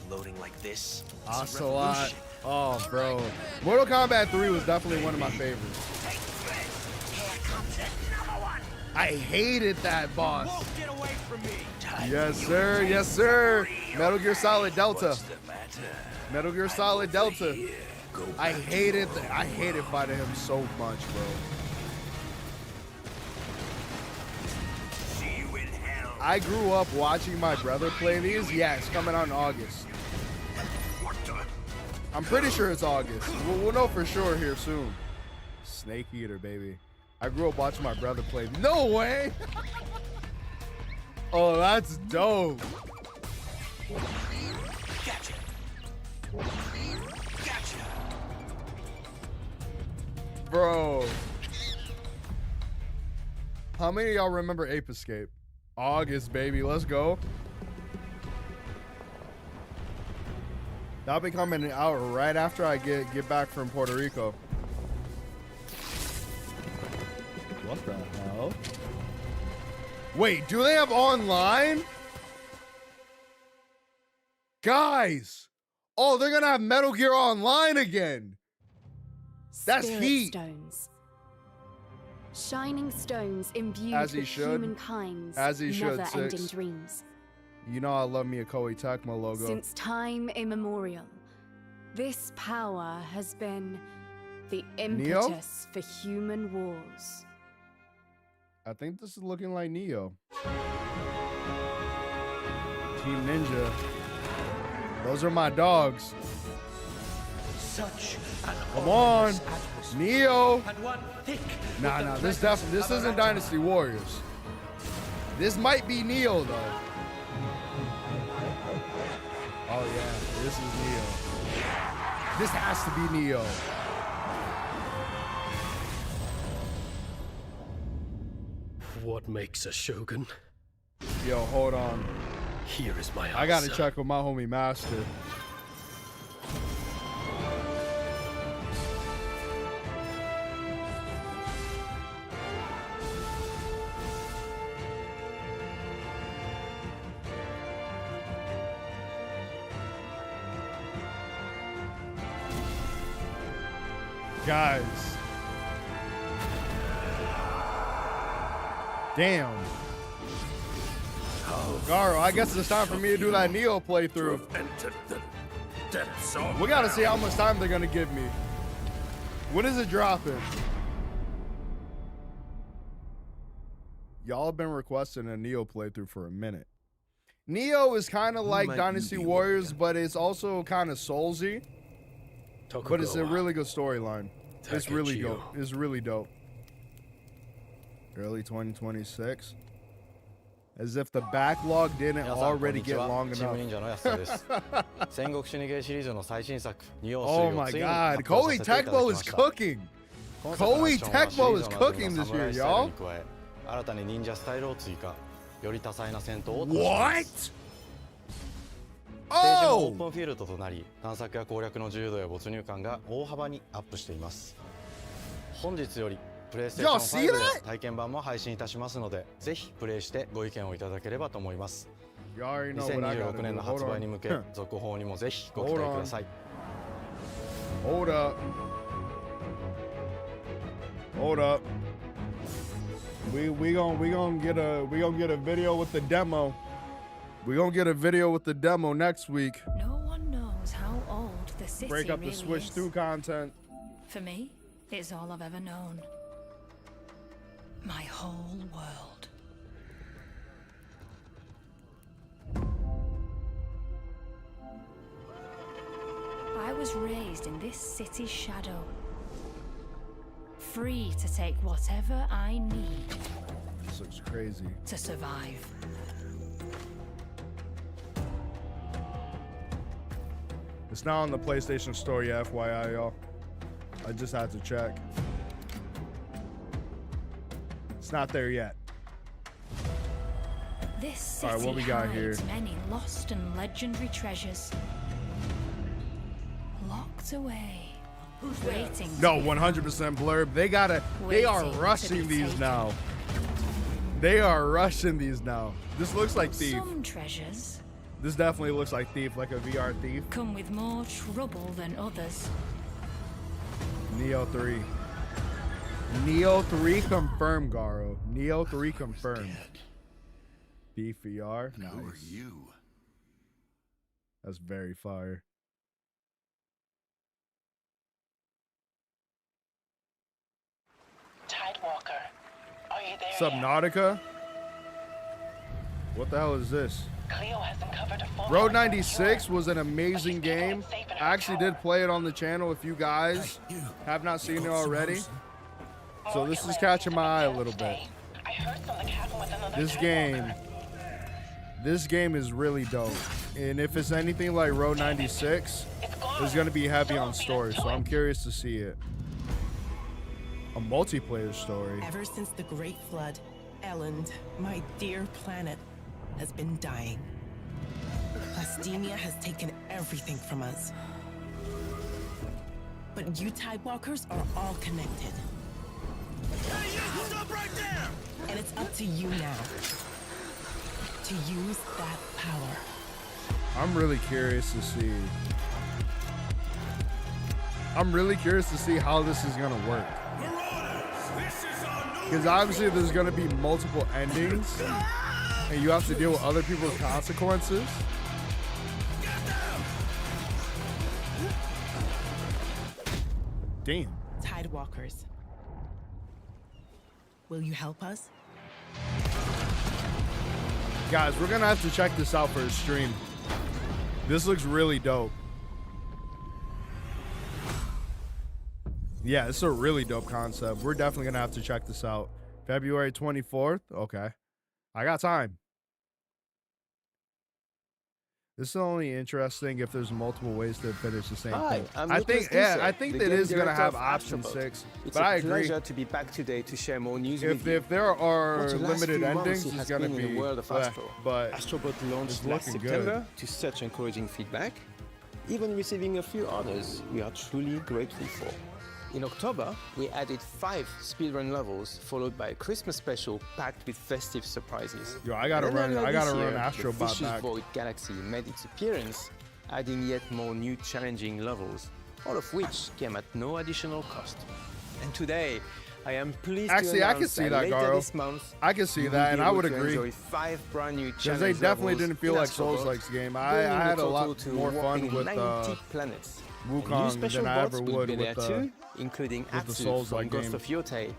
Speaker 14: Loading like this.
Speaker 1: Ocelot. Oh, bro. Mortal Kombat 3 was definitely one of my favorites. I hated that boss.
Speaker 21: Get away from me.
Speaker 1: Yes, sir. Yes, sir. Metal Gear Solid Delta. Metal Gear Solid Delta. I hated fighting him so much, bro. I grew up watching my brother play these. Yeah, it's coming out in August. I'm pretty sure it's August. We'll know for sure here soon. Snake Eater, baby. I grew up watching my brother play. No way! Oh, that's dope.
Speaker 21: Gotcha. Gotcha.
Speaker 1: Bro. How many of y'all remember Ape Escape? August, baby. Let's go. That'll be coming out right after I get back from Puerto Rico. What the hell? Wait, do they have online? Guys! Oh, they're gonna have Metal Gear Online again. That's
Speaker 22: Spirit
Speaker 1: heat.
Speaker 22: Stones.
Speaker 15: Shining stones imbued
Speaker 1: As he
Speaker 15: with
Speaker 1: should.
Speaker 15: humankind's
Speaker 1: As he should,
Speaker 15: never-ending
Speaker 1: Six.
Speaker 15: dreams.
Speaker 1: You know I love me a Koei Tecmo logo.
Speaker 15: Since time immemorial, this power has been the
Speaker 1: Neo?
Speaker 15: impetus for human wars.
Speaker 1: I think this is looking like Neo. Team Ninja. Those are my dogs.
Speaker 2: Such
Speaker 1: Come on, Neo.
Speaker 2: and one thick.
Speaker 1: Nah, this isn't Dynasty Warriors. This might be Neo though. Oh yeah, this is Neo. This has to be Neo.
Speaker 2: What makes a shogun?
Speaker 1: Yo, hold on.
Speaker 2: Here is my answer.
Speaker 1: I gotta check with my homie Master. Guys. Damn. Garo, I guess it's time for me to do that Neo playthrough. We gotta see how much time they're gonna give me. When is it dropping? Y'all have been requesting a Neo playthrough for a minute. Neo is kind of like Dynasty Warriors, but it's also kind of Soulsy. But it's a really good storyline. It's really dope. It's really dope. Early 2026. As if the backlog didn't already get long enough. Oh my god. Koei Tecmo is cooking. Koei Tecmo is cooking this year, y'all. What?
Speaker 22: ステージもオープンフィールドとなり、探索や攻略の自由度や没入感が大幅にアップしています。本日よりプレイステーション5で体験版も配信いたしますので、ぜひプレイしてご意見をいただければと思います。2026年の発売に向け、続報にもぜひご期待ください。
Speaker 1: Hold up. Hold up. We gonna get a video with the demo. We're gonna get a video with the demo next week.
Speaker 23: No one knows how old the city
Speaker 1: Break up the
Speaker 23: really
Speaker 1: Switch
Speaker 23: is.
Speaker 1: 2 content.
Speaker 23: For me, it's all I've ever known. My whole world. I was raised in this city's shadow. Free to take whatever I need.
Speaker 1: This looks crazy.
Speaker 23: To survive.
Speaker 1: It's not on the PlayStation Store yet, FYI, y'all. I just had to check. It's not there yet.
Speaker 23: This city
Speaker 1: All right, what we got here?
Speaker 23: hides many lost and legendary treasures. Locked away. Waiting.
Speaker 1: No, 100% Blurb. They are rushing these now. They are rushing these now. This looks like Thief.
Speaker 23: Some treasures
Speaker 1: This definitely looks like Thief, like a VR Thief.
Speaker 23: come with more trouble than others.
Speaker 1: Neo 3. Neo 3 confirmed, Garo. Neo 3 confirmed. Thief VR. Nice.
Speaker 24: Who are you?
Speaker 1: That's very fire.
Speaker 25: Tidewalker, are you there?
Speaker 1: Subnautica? What the hell is this?
Speaker 25: Cleo has uncovered a
Speaker 1: Road 96 was an amazing game. I actually did play it on the channel if you guys have not seen it already. So this is catching my eye a little bit. This game is really dope. And if it's anything like Road 96, it's going to be heavy on story. So I'm curious to see it. A multiplayer story.
Speaker 26: Ever since the Great Flood, Elland, my dear planet, has been dying. Plastemia has taken everything from us. But you Tidewalkers are all connected.
Speaker 6: Hey, you! Stop right there!
Speaker 26: And it's up to you now to use that power.
Speaker 1: I'm really curious to see. I'm really curious to see how this is gonna work.
Speaker 6: Marauders, this is our new
Speaker 1: Because obviously there's going to be multiple endings, and you have to deal with other people's consequences. Damn.
Speaker 26: Tidewalkers. Will you help us?
Speaker 1: Guys, we're going to have to check this out for a stream. This looks really dope. Yeah, it's a really dope concept. We're definitely going to have to check this out. February 24th? Okay. I got time. This is only interesting if there's multiple ways to finish the same thing. I think that is going to have option 6.
Speaker 3: It's
Speaker 1: but I
Speaker 3: a
Speaker 1: agree.
Speaker 3: pleasure to be back today to share more news with you.
Speaker 1: If there are
Speaker 3: What the last
Speaker 1: limited
Speaker 3: few months
Speaker 1: endings,
Speaker 3: it
Speaker 1: it's
Speaker 3: has
Speaker 1: going to
Speaker 3: been in
Speaker 1: be
Speaker 3: the world of Astro.
Speaker 1: but
Speaker 3: Astrobot launched
Speaker 1: it's
Speaker 3: last
Speaker 1: looking
Speaker 3: September
Speaker 1: good.
Speaker 3: to such encouraging feedback, even receiving a few honors we are truly grateful for. In October, we added 5 speedrun levels, followed by a Christmas special packed with festive surprises.
Speaker 1: Yo, I gotta
Speaker 3: And then
Speaker 1: run
Speaker 3: this year,
Speaker 1: Astrobot
Speaker 3: the Vicious
Speaker 1: back.
Speaker 3: Void Galaxy made its appearance, adding yet more new challenging levels, all of which came at no additional cost. And today, I am pleased
Speaker 1: Actually,
Speaker 3: to
Speaker 1: I
Speaker 3: announce
Speaker 1: can see that,
Speaker 3: later
Speaker 1: Garo.
Speaker 3: this month,
Speaker 1: I can see
Speaker 3: you will
Speaker 1: that,
Speaker 3: be
Speaker 1: and I
Speaker 3: able
Speaker 1: would
Speaker 3: to
Speaker 1: agree.
Speaker 3: enjoy 5 brand new
Speaker 1: Because they
Speaker 3: challenge
Speaker 1: definitely
Speaker 3: levels
Speaker 1: didn't feel
Speaker 3: in
Speaker 1: like
Speaker 3: Astrobot,
Speaker 1: Souls-like game. I
Speaker 3: bringing the
Speaker 1: had a
Speaker 3: total
Speaker 1: lot
Speaker 3: to
Speaker 1: more fun
Speaker 3: whopping
Speaker 1: with
Speaker 3: 90 planets. New
Speaker 1: Wukong
Speaker 3: special
Speaker 1: than I
Speaker 3: bots
Speaker 1: ever
Speaker 3: will
Speaker 1: would
Speaker 3: be there
Speaker 1: with
Speaker 3: too, including
Speaker 1: with the
Speaker 3: Atsu
Speaker 1: Souls-like
Speaker 3: from Ghost
Speaker 1: game.
Speaker 3: of Yotei,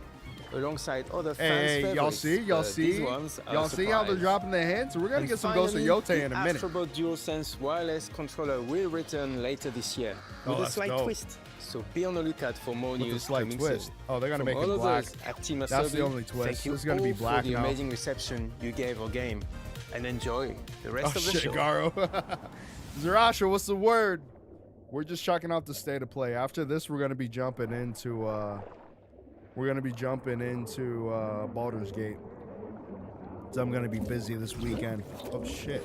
Speaker 3: alongside other fans'
Speaker 1: Hey, y'all
Speaker 3: favorites,
Speaker 1: see? Y'all
Speaker 3: but
Speaker 1: see?
Speaker 3: these ones are
Speaker 1: Y'all
Speaker 3: a
Speaker 1: see how they're
Speaker 3: surprise.
Speaker 1: dropping their hands? We're gonna
Speaker 3: And
Speaker 1: get some Ghost of
Speaker 3: finally,
Speaker 1: Yotei in a
Speaker 3: the
Speaker 1: minute.
Speaker 3: Astrobot DualSense wireless controller will return later this year
Speaker 1: Oh,
Speaker 3: with a
Speaker 1: that's
Speaker 3: slight
Speaker 1: dope.
Speaker 3: twist. So be on the lookout for more
Speaker 1: With a
Speaker 3: news
Speaker 1: slight
Speaker 3: coming
Speaker 1: twist.
Speaker 3: soon.
Speaker 1: Oh, they're gonna
Speaker 3: From
Speaker 1: make it
Speaker 3: all of
Speaker 1: black.
Speaker 3: us at Team
Speaker 1: That's the
Speaker 3: Asobi,
Speaker 1: only twist.
Speaker 3: Thank you
Speaker 1: It's gonna be
Speaker 3: all
Speaker 1: black
Speaker 3: for the
Speaker 1: now.
Speaker 3: amazing reception you gave our game, and enjoy the rest
Speaker 1: Oh
Speaker 3: of the
Speaker 1: shit,
Speaker 3: show.
Speaker 1: Garo. Zarasha, what's the word? We're just checking out the state of play. After this, we're gonna be jumping into Baldur's Gate. So I'm gonna be busy this weekend. Oh shit.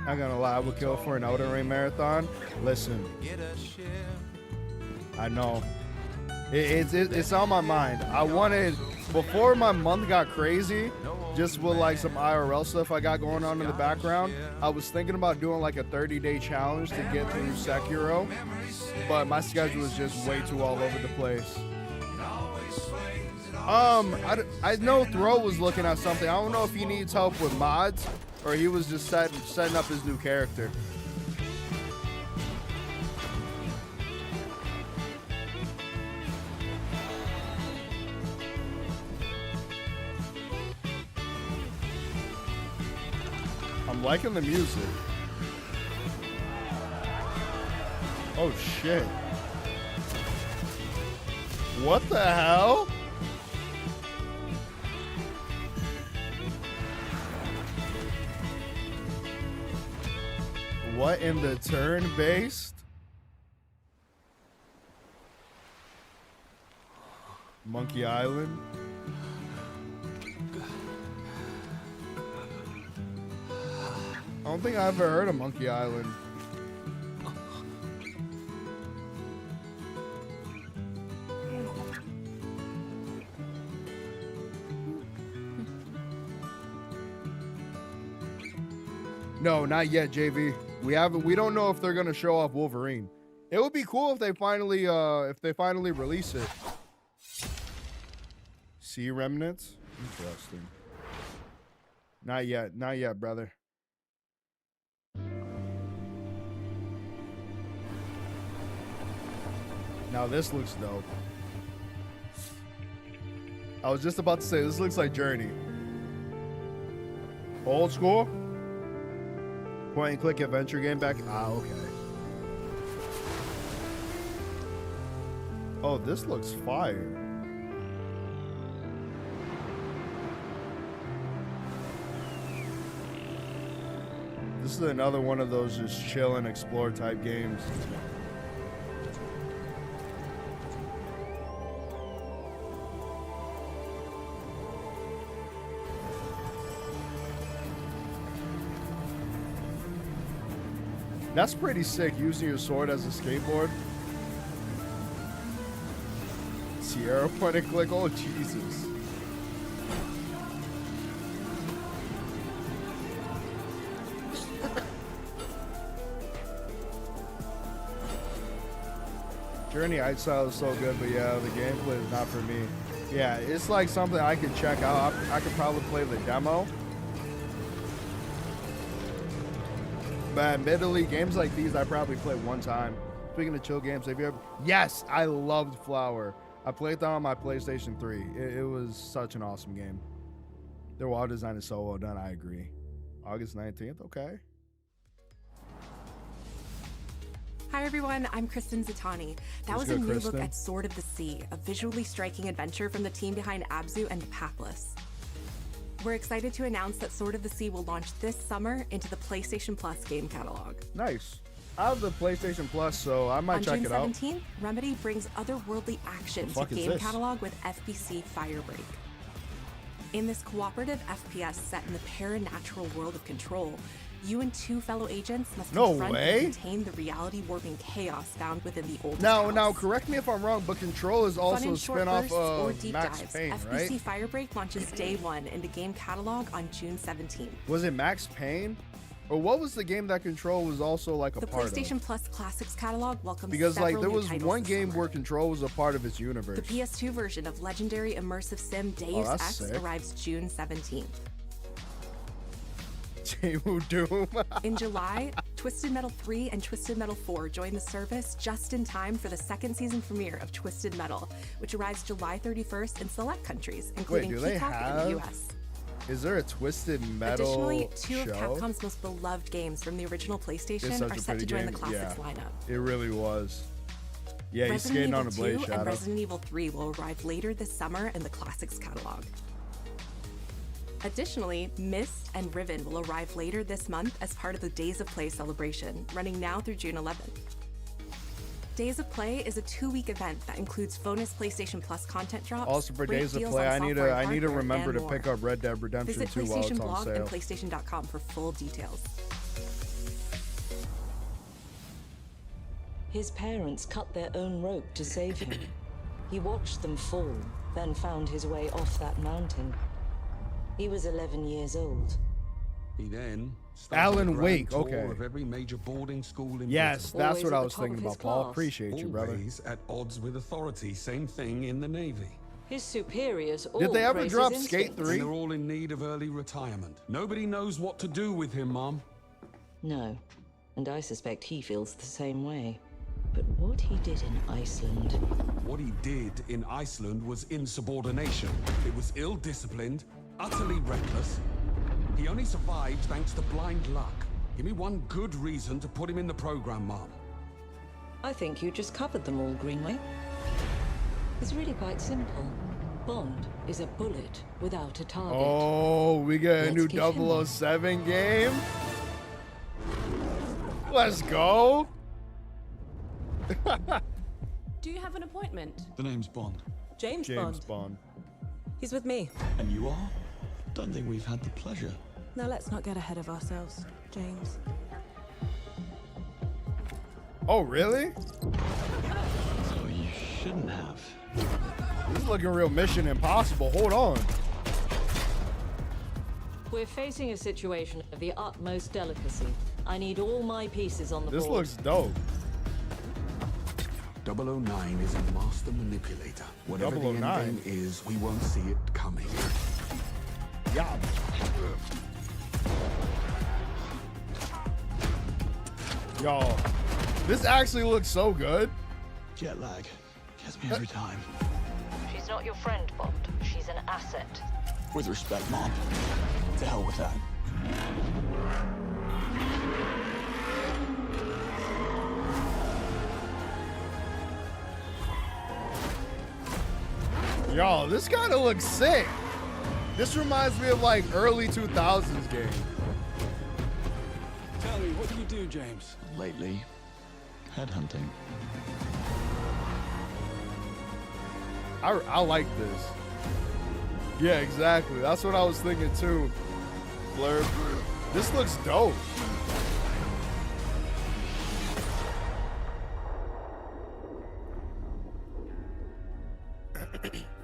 Speaker 1: Not gonna lie, I would kill for an Elden Ring marathon. Listen, I know it's on my mind. I wanted, before my month got crazy, just with like some IRL stuff I got going on in the background, I was thinking about doing like a 30-day challenge to get through Sekiro, but my schedule was just way too all over the place. I know Throw was looking at something. I don't know if he needs help with mods or he was just setting up his new character. I'm liking the music. Oh shit. What the hell? What in the turn-based? Monkey Island? I don't think I ever heard of Monkey Island. No, not yet, JV. We don't know if they're gonna show off Wolverine. It would be cool if they finally release it. Sea remnants? Interesting. Not yet, brother. Now this looks dope. I was just about to say, this looks like Journey. Old school? Point and click adventure game back. Ah, okay. Oh, this looks fire. This is another one of those just chill and explore type games. That's pretty sick, using your sword as a skateboard. Sierra point and click. Oh, Jesus. Journey art style is so good, but yeah, the gameplay is not for me. Yeah, it's like something I could check out. I could probably play the demo. But admittedly, games like these I probably play one time. Speaking of chill games, have you ever? Yes, I loved Flower. I played that on my PlayStation 3. It was such an awesome game. Their wall design is so well done, I agree. August 19th, okay.
Speaker 4: Hi everyone, I'm Kristen Zatani. That was a new look at Sword of the Sea, a visually striking adventure from the team behind Abzu and Pathless. We're excited to announce that Sword of the Sea will launch this summer into the PlayStation Plus game catalog.
Speaker 1: Nice. I have the PlayStation Plus, so I might check it out.
Speaker 4: On June 17th, Remedy brings otherworldly action to game catalog with FBC Firebreak. In this cooperative FPS set in the paranatural world of Control, you and two fellow agents must confront and contain the reality-warping chaos found within the old house.
Speaker 1: Now, correct me if I'm wrong, but Control is also a spin-off of Max Payne, right?
Speaker 4: FBC Firebreak launches day one in the game catalog on June 17th.
Speaker 1: Was it Max Payne? Or what was the game that Control was also like a part of?
Speaker 4: The PlayStation Plus Classics catalog welcomes
Speaker 1: because
Speaker 4: several
Speaker 1: like there was
Speaker 4: new
Speaker 1: one
Speaker 4: titles
Speaker 1: game
Speaker 4: this summer.
Speaker 1: where Control was a part of its universe.
Speaker 4: The PS2 version of legendary immersive sim Deus Ex
Speaker 1: sick.
Speaker 4: arrives June 17th.
Speaker 1: Doom.
Speaker 4: In July, Twisted Metal 3 and Twisted Metal 4 join the service just in time for the second season premiere of Twisted Metal, which arrives July 31st in select countries, including Peacock and the US.
Speaker 1: Is there a Twisted Metal
Speaker 4: Additionally, two
Speaker 1: show?
Speaker 4: of Capcom's most beloved games from the original PlayStation are set to join the Classics lineup.
Speaker 1: It really was. Yeah, he's
Speaker 4: Resident
Speaker 1: skating on a
Speaker 4: Evil
Speaker 1: blade
Speaker 4: 2
Speaker 1: shadow.
Speaker 4: and Resident Evil 3 will arrive later this summer in the Classics catalog. Additionally, Myst and Riven will arrive later this month as part of the Days of Play celebration, running now through June 11th. Days of Play is a 2-week event that includes bonus PlayStation Plus content drops.
Speaker 1: Also for
Speaker 4: great
Speaker 1: Days of
Speaker 4: deals
Speaker 1: Play,
Speaker 4: on
Speaker 1: I need
Speaker 4: software,
Speaker 1: to remember
Speaker 4: hardware,
Speaker 1: to
Speaker 4: and
Speaker 1: pick
Speaker 4: more.
Speaker 1: up Red Dead Redemption
Speaker 4: Visit
Speaker 1: 2 while
Speaker 4: PlayStation
Speaker 1: it's on
Speaker 4: blog
Speaker 1: sale.
Speaker 4: and PlayStation.com for full details.
Speaker 8: His parents cut their own rope to save him. He watched them fall, then found his way off that mountain. He was 11 years old.
Speaker 9: He then started
Speaker 1: Alan
Speaker 9: a grand
Speaker 1: Wake,
Speaker 9: tour
Speaker 1: okay.
Speaker 9: of every major boarding school in
Speaker 1: Yes,
Speaker 9: Britain.
Speaker 1: that's what I was thinking about, Paul. Appreciate you, brother.
Speaker 9: Always at odds with authority. Same thing in the Navy.
Speaker 8: His superiors all
Speaker 1: Did they ever
Speaker 8: praise
Speaker 1: drop
Speaker 8: his
Speaker 1: Skate
Speaker 8: instincts.
Speaker 1: 3?
Speaker 9: And they're all in need of early retirement. Nobody knows what to do with him, Mom.
Speaker 8: No, and I suspect he feels the same way. But what he did in Iceland...
Speaker 9: What he did in Iceland was insubordination. It was ill-disciplined, utterly reckless. He only survived thanks to blind luck. Give me one good reason to put him in the program, Mom.
Speaker 8: I think you just covered them all, Greenway. It's really quite simple. Bond is a bullet without a target.
Speaker 1: Oh, we got a new 007 game? Let's go.
Speaker 12: Do you have an appointment?
Speaker 9: The name's Bond.
Speaker 12: James
Speaker 1: Bond.
Speaker 12: He's with me.
Speaker 9: And you are? Don't think we've had the pleasure.
Speaker 12: Now let's not get ahead of ourselves, James.
Speaker 1: Oh, really?
Speaker 9: So you shouldn't have.
Speaker 1: This is looking real Mission Impossible. Hold on.
Speaker 8: We're facing a situation of the utmost delicacy. I need all my pieces on the board.
Speaker 1: This looks dope.
Speaker 9: 009 is a master manipulator. Whatever the end
Speaker 1: 009?
Speaker 9: game is, we won't see it coming.
Speaker 1: Yeah. Y'all, this actually looks so good.
Speaker 9: Jet lag gets me every time.
Speaker 8: She's not your friend, Bond. She's an asset.
Speaker 9: With respect, Mom. To hell with that.
Speaker 1: Y'all, this kind of looks sick. This reminds me of like early 2000s game.
Speaker 9: Tell me, what do you do, James? Lately, headhunting.
Speaker 1: I like this. Yeah, exactly. That's what I was thinking too. Blurb. This looks dope.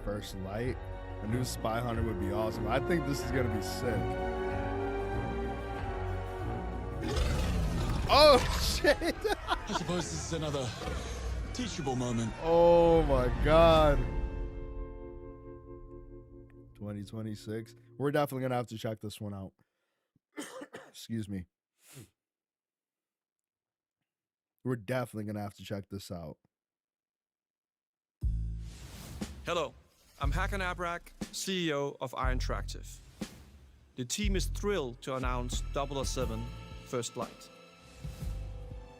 Speaker 1: First Light. A new Spy Hunter would be awesome. I think this is gonna be sick. Oh shit!
Speaker 9: I suppose this is another
Speaker 11: Teachable moment.
Speaker 1: Oh my God. 2026. We're definitely gonna have to check this one out. Excuse me. We're definitely gonna have to check this out.
Speaker 5: Hello, I'm Hakan Abrak, CEO of Iron Interactive. The team is thrilled to announce 007 First Flight.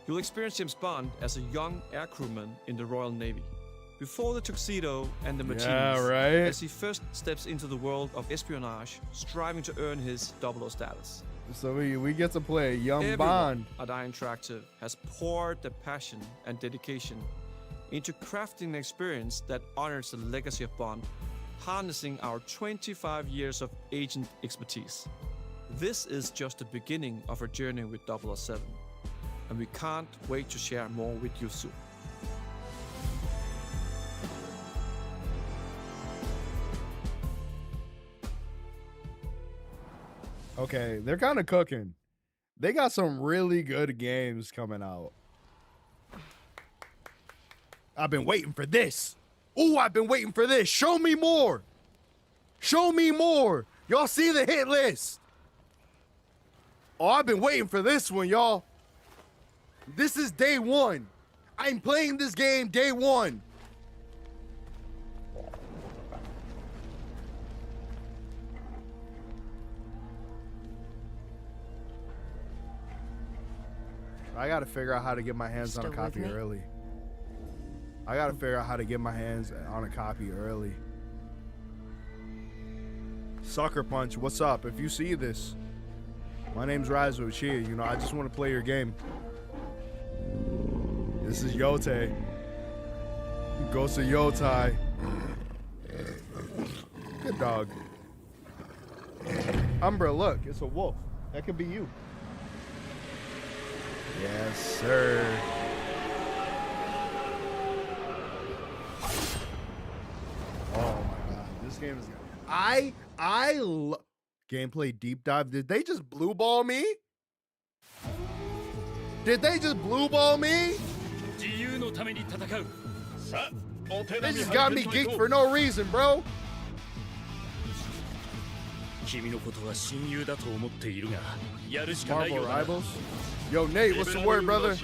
Speaker 5: You'll experience James Bond as a young air crewman in the Royal Navy. Before the tuxedo and the martinis, as he first steps into the world of espionage, striving to earn his 00 status.
Speaker 1: So we get to play a young
Speaker 5: Everyone
Speaker 1: Bond.
Speaker 5: at Iron Interactive has poured their passion and dedication into crafting an experience that honors the legacy of Bond, harnessing our 25 years of agent expertise. This is just the beginning of our journey with 007, and we can't wait to share more with you soon.
Speaker 1: Okay, they're kind of cooking. They got some really good games coming out. I've been waiting for this. Ooh, I've been waiting for this. Show me more. Show me more. Y'all see the hit list. Oh, I've been waiting for this one, y'all. This is day one. I'm playing this game day one. I gotta figure out how to get my hands on a copy early. I gotta figure out how to get my hands on a copy early. Sucker Punch, what's up? If you see this, my name's Raizo Chia. You know, I just want to play your game. This is Yote. Ghost of Yotai. Good dog. Umbra, look, it's a wolf. That could be you. Yes, sir. Oh my God, this game is good. I love gameplay deep dive. Did they just blue ball me? Did they just blue ball me? They just got me geeked for no reason, bro. Marvel Rivals? Yo, Nate, what's the word, brother?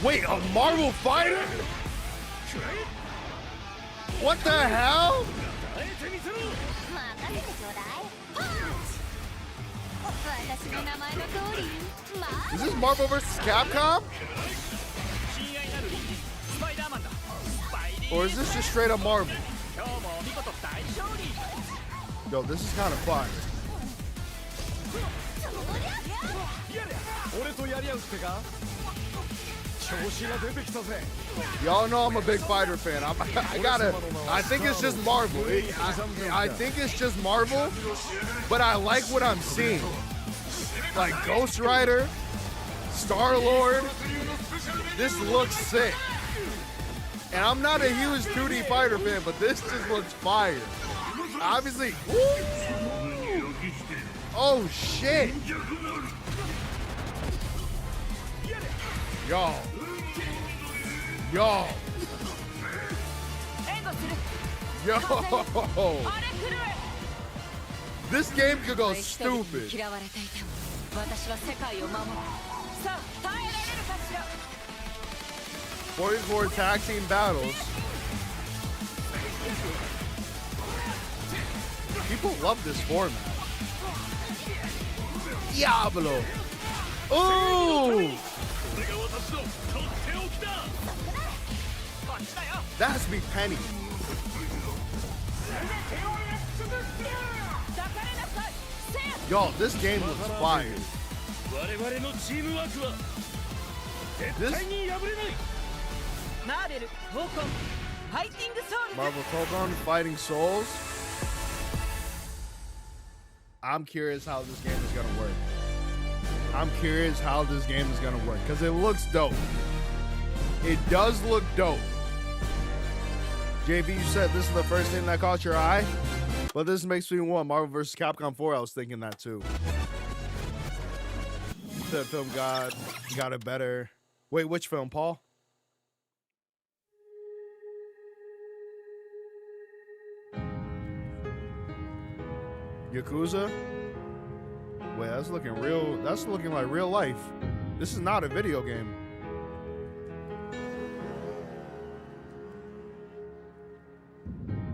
Speaker 1: Wait, a Marvel fighter? What the hell? Is this Marvel vs. Capcom? Or is this just straight up Marvel? Yo, this is kind of fun. Y'all know I'm a big fighter fan. I think it's just Marvel. I think it's just Marvel, but I like what I'm seeing. Like Ghost Rider, Star-Lord. This looks sick. And I'm not a huge 2D fighter fan, but this just looks fire. Obviously. Woo! Oh, shit. Yo. Yo. Yo. This game could go stupid. 44 tag team battles. People love this format. Diablo. Ooh. That has to be Penny. Yo, this game looks fire. Marvel Tokon Fighting Souls. I'm curious how this game is gonna work. I'm curious how this game is gonna work because it looks dope. It does look dope. JV, you said this is the first thing that caught your eye. But this makes me want Marvel vs. Capcom 4. I was thinking that too. The film got it better. Wait, which film, Paul? Yakuza? Wait, that's looking real. That's looking like real life. This is not a video game.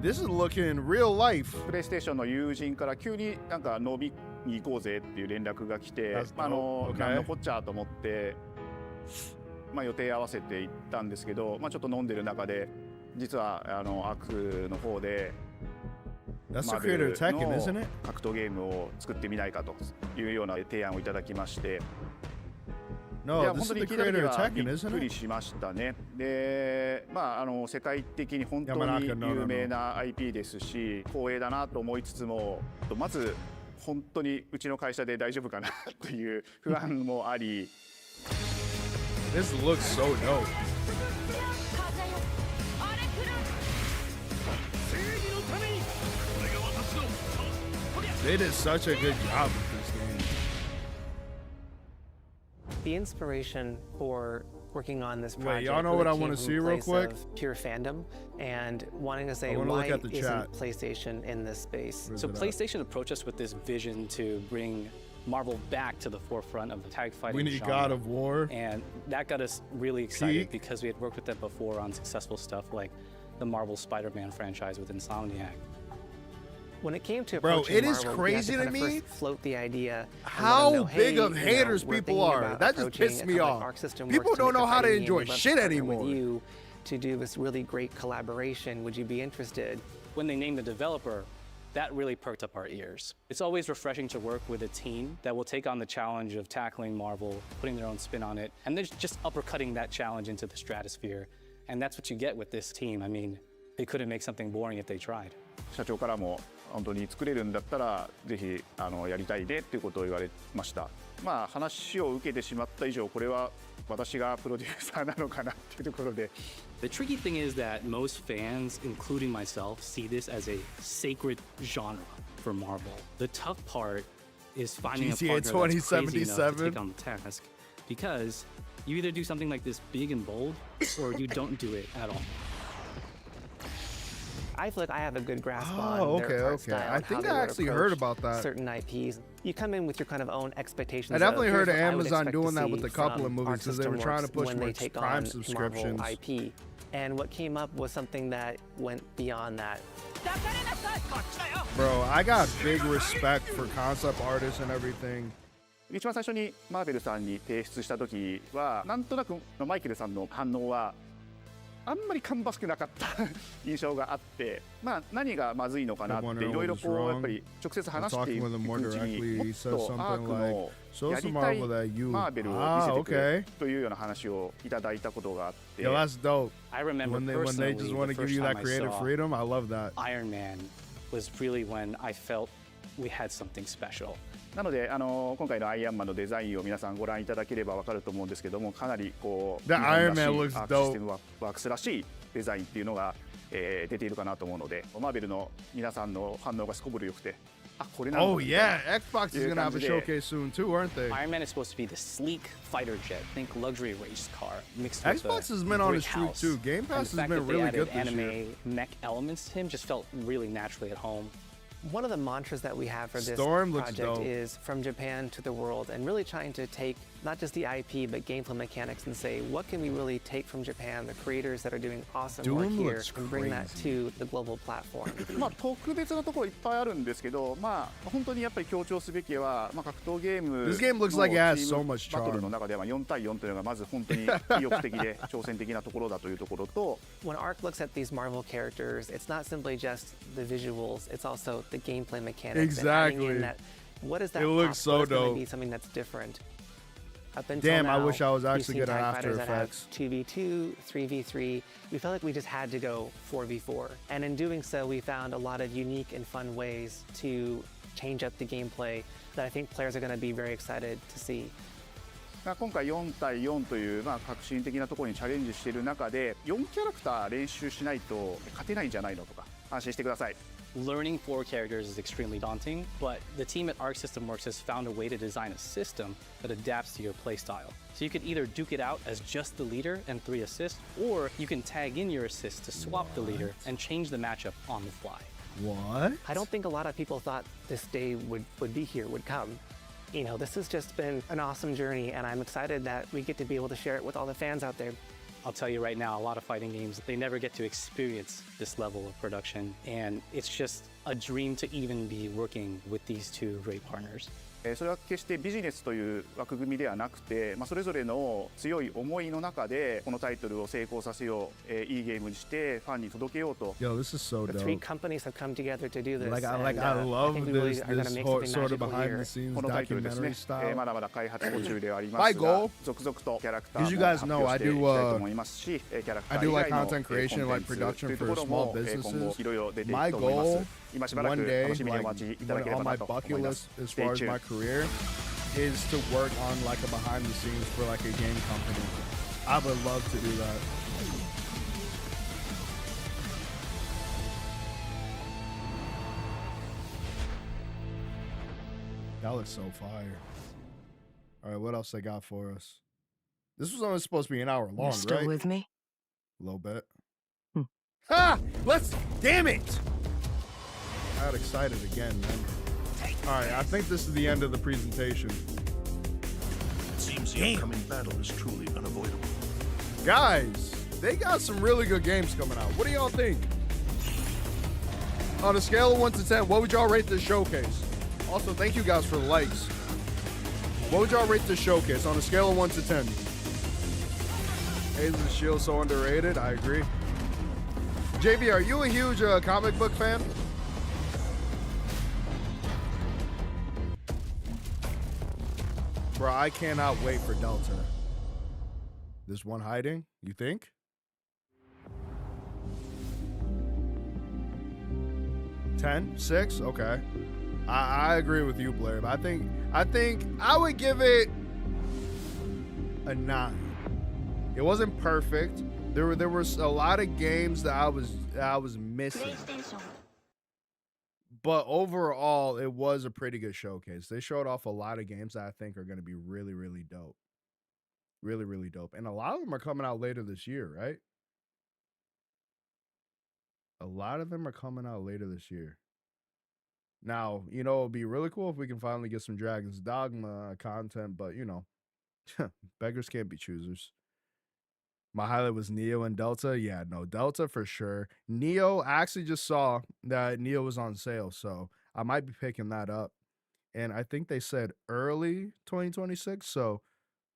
Speaker 1: This is looking real life.
Speaker 7: PlayStation の友人から急になんか飲みに行こうぜっていう連絡が来て、なんのこっちゃと思って、予定合わせて行ったんですけど、ちょっと飲んでる中で実はアクの方でマーベルの格闘ゲームを作ってみないかというような提案をいただきまして。
Speaker 1: No,
Speaker 7: 本当に聞いた時はびっくりしましたね。で、世界的に本当に有名な IP ですし、光栄だなと思いつつも、まず本当にうちの会社で大丈夫かなという不安もあり。
Speaker 1: This looks so dope. They did such a good job with this game.
Speaker 10: The inspiration for working on this project.
Speaker 1: Wait, y'all know what I want to see real quick?
Speaker 10: Pure fandom and wanting to say why isn't PlayStation in this space?
Speaker 13: So PlayStation approached us with this vision to bring Marvel back to the forefront of the tag fighting
Speaker 1: We need
Speaker 13: genre.
Speaker 1: God of War.
Speaker 13: And that got us really excited because we had worked with them before on successful stuff like the Marvel Spider-Man franchise with Insomniac.
Speaker 10: When it came to
Speaker 1: Bro, it is
Speaker 10: Marvel,
Speaker 1: crazy to me
Speaker 10: float the idea
Speaker 1: how big of haters people are. That just pissed me off. People don't know how to enjoy shit anymore.
Speaker 10: You to do this really great collaboration. Would you be interested?
Speaker 13: When they named the developer, that really perked up our ears. It's always refreshing to work with a team that will take on the challenge of tackling Marvel, putting their own spin on it, and they're just uppercutting that challenge into the stratosphere. And that's what you get with this team. I mean, they couldn't make something boring if they tried.
Speaker 7: 社長からも本当に作れるんだったらぜひやりたいねっていうことを言われました。話を受けてしまった以上これは私がプロデューサーなのかなっていうところで。
Speaker 13: The tricky thing is that most fans, including myself, see this as a sacred genre for Marvel. The tough part is finding a partner that's crazy enough to take on the task, because you either do something like this big and bold, or you don't do it at all.
Speaker 10: I feel like I have a good grasp on their art style.
Speaker 1: I think I actually heard about that.
Speaker 10: Certain IPs. You come in with your kind of own expectations.
Speaker 1: I definitely heard of Amazon doing that with a couple of movies because they were trying to push more Prime subscriptions.
Speaker 10: IP. And what came up was something that went beyond that.
Speaker 1: Bro, I got big respect for concept artists and everything.
Speaker 7: 一番最初にマーベルさんに提出した時はなんとなくマイケルさんの反応はあんまり芳しくなかった印象があって、何がまずいのかなっていろいろこうやっぱり直接話していくうちにもっとアークのやりたいマーベルを見せてくれというような話をいただいたことがあって。
Speaker 1: Yo, that's dope.
Speaker 13: I remember
Speaker 1: when they just want to give you that creative freedom. I love that.
Speaker 13: Iron Man was really when I felt we had something special.
Speaker 7: なので今回のアイアンマンのデザインを皆さんご覧いただければ分かると思うんですけども、かなりこう日本らしいアークシステムワークスらしいデザインっていうのが、出ているかなと思うので、マーベルの皆さんの反応がすこぶる良くて、これなんだ。
Speaker 1: Oh yeah, Xbox is gonna have a showcase soon too, aren't they?
Speaker 13: Iron Man is supposed to be the sleek fighter jet, think luxury race car mixed
Speaker 1: Xbox has been on the street too. Game Pass has been really good this year.
Speaker 13: Anime mech elements to him just felt really naturally at home.
Speaker 10: One of the mantras that we have for this project is from Japan to the world, and really trying to take not just the IP but gameplay mechanics and say what can we really take from Japan, the creators that are doing awesome work here, and bring that to the global platform.
Speaker 7: 特別なところいっぱいあるんですけど、本当にやっぱり強調すべきは格闘ゲームのチームバトルの中では4対4というのがまず本当に意欲的で挑戦的なところだというところと。
Speaker 10: When ARC looks at these Marvel characters, it's not simply just the visuals; it's also the gameplay mechanics.
Speaker 1: Exactly.
Speaker 10: And that, what is that?
Speaker 1: It looks so dope.
Speaker 10: Be something that's different.
Speaker 1: Damn, I wish I was actually good at After Effects.
Speaker 10: 2v2, 3v3. We felt like we just had to go 4v4. And in doing so, we found a lot of unique and fun ways to change up the gameplay that I think players are going to be very excited to see.
Speaker 7: 今回4対4という革新的なところにチャレンジしている中で4キャラクター練習しないと勝てないんじゃないのとか安心してください。
Speaker 13: Learning 4 characters is extremely daunting, but the team at Arc System Works has found a way to design a system that adapts to your playstyle. So you could either duke it out as just the leader and 3 assists, or you can tag in your assists to swap the leader and change the matchup on the fly.
Speaker 1: What?
Speaker 10: I don't think a lot of people thought this day would be here, would come. You know, this has just been an awesome journey, and I'm excited that we get to be able to share it with all the fans out there.
Speaker 13: I'll tell you right now, a lot of fighting games, they never get to experience this level of production, and it's just a dream to even be working with these 2 great partners.
Speaker 7: それは決してビジネスという枠組みではなくて、それぞれの強い思いの中でこのタイトルを成功させよう、いいゲームにしてファンに届けようと。
Speaker 1: Yo, this is so
Speaker 10: The
Speaker 1: dope.
Speaker 10: 3 companies have come together to do this.
Speaker 1: Like I love this sort of behind the scenes
Speaker 7: このタイトルですね
Speaker 1: documentary style.
Speaker 7: まだまだ開発途中ではありま
Speaker 1: My
Speaker 7: す
Speaker 1: goal,
Speaker 7: が、続々とキャラクター
Speaker 1: because you
Speaker 7: も
Speaker 1: guys
Speaker 7: 発
Speaker 1: know
Speaker 7: 表
Speaker 1: I
Speaker 7: していき
Speaker 1: do
Speaker 7: たいと思いますし、キャラクタ
Speaker 1: I
Speaker 7: ー
Speaker 1: do
Speaker 7: 以
Speaker 1: like
Speaker 7: 外の
Speaker 1: content
Speaker 7: コン
Speaker 1: creation
Speaker 7: テ
Speaker 1: and
Speaker 7: ン
Speaker 1: like
Speaker 7: ツ
Speaker 1: production
Speaker 7: というと
Speaker 1: for
Speaker 7: ころ
Speaker 1: small
Speaker 7: も今
Speaker 1: businesses.
Speaker 7: 後いろいろ出てい
Speaker 1: My
Speaker 7: くと思いま
Speaker 1: goal
Speaker 7: す。今しばら
Speaker 1: one
Speaker 7: く
Speaker 1: day,
Speaker 7: 楽しみにお
Speaker 1: like
Speaker 7: 待ちいただけれ
Speaker 1: on
Speaker 7: ば
Speaker 1: my
Speaker 7: なと思
Speaker 1: bucket
Speaker 7: いま
Speaker 1: list
Speaker 7: す。
Speaker 1: as
Speaker 7: Stay
Speaker 1: far as
Speaker 7: tuned.
Speaker 1: my career is to work on like a behind the scenes for like a game company. I would love to do that. That looks so fire. All right, what else they got for us? This was only supposed to be an hour long,
Speaker 25: You're still
Speaker 1: right?
Speaker 25: with me?
Speaker 1: A little bit. Ha! Damn it! I got excited again, man. All right, I think this is the end of the presentation.
Speaker 6: It seems the upcoming battle is truly unavoidable.
Speaker 1: Guys, they got some really good games coming out. What do y'all think? On a scale of 1 to 10, what would y'all rate this showcase? Also, thank you guys for the likes. What would y'all rate this showcase on a scale of 1 to 10? Agents of S.H.I.E.L.D. so underrated. I agree. JV, are you a huge comic book fan? Bro, I cannot wait for Delta. There's one hiding, you think? Ten? 6? Okay. I agree with you, Blair, but I think I would give it a 9. It wasn't perfect. There was a lot of games that I was missing. But overall, it was a pretty good showcase. They showed off a lot of games that I think are going to be really, really dope. Really, really dope. And a lot of them are coming out later this year, right? A lot of them are coming out later this year. Now, you know, it'd be really cool if we can finally get some Dragon's Dogma content, but, you know, beggars can't be choosers. My highlight was Neo and Delta. Yeah, no, Delta for sure. Neo, I actually just saw that Neo was on sale, so I might be picking that up. And I think they said early 2026, so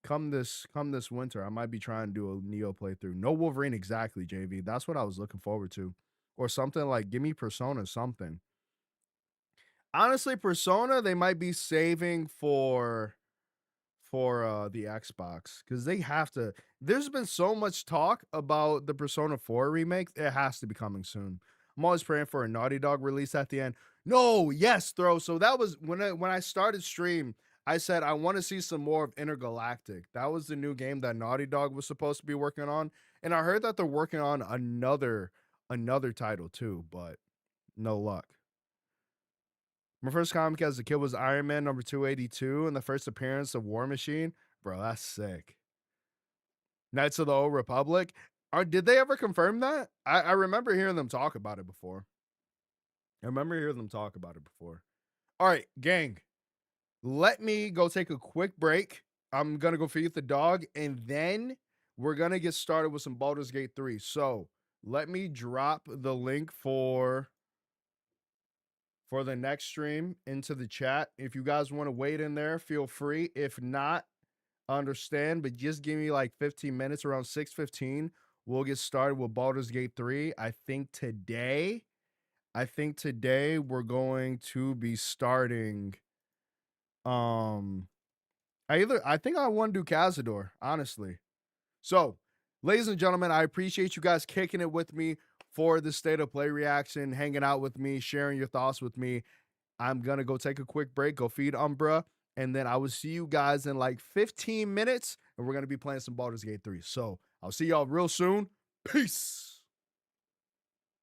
Speaker 1: come this winter, I might be trying to do a Neo playthrough. No Wolverine exactly, JV. That's what I was looking forward to. Or something like, give me Persona something. Honestly, Persona, they might be saving for the Xbox, because they have to. There's been so much talk about the Persona 4 remake. It has to be coming soon. I'm always praying for a Naughty Dog release at the end. No, yes, Throw. So that was when I started stream, I said I want to see some more of Intergalactic. That was the new game that Naughty Dog was supposed to be working on, and I heard that they're working on another title too, but no luck. My first comic as a kid was Iron Man number 282, and the first appearance of War Machine. Bro, that's sick. Knights of the Old Republic. Did they ever confirm that? I remember hearing them talk about it before. All right, gang. Let me go take a quick break. I'm going to go feed the dog, and then we're going to get started with some Baldur's Gate 3. So let me drop the link for the next stream into the chat. If you guys want to wait in there, feel free. If not, understand, but just give me like 15 minutes. Around 6:15, we'll get started with Baldur's Gate 3. I think today we're going to be starting I think I want to do Cazador, honestly. So, ladies and gentlemen, I appreciate you guys kicking it with me for the State of Play reaction, hanging out with me, sharing your thoughts with me. I'm going to go take a quick break, go feed Umbra, and then I will see you guys in like 15 minutes, and we're going to be playing some Baldur's Gate 3. So I'll see y'all real soon. Peace.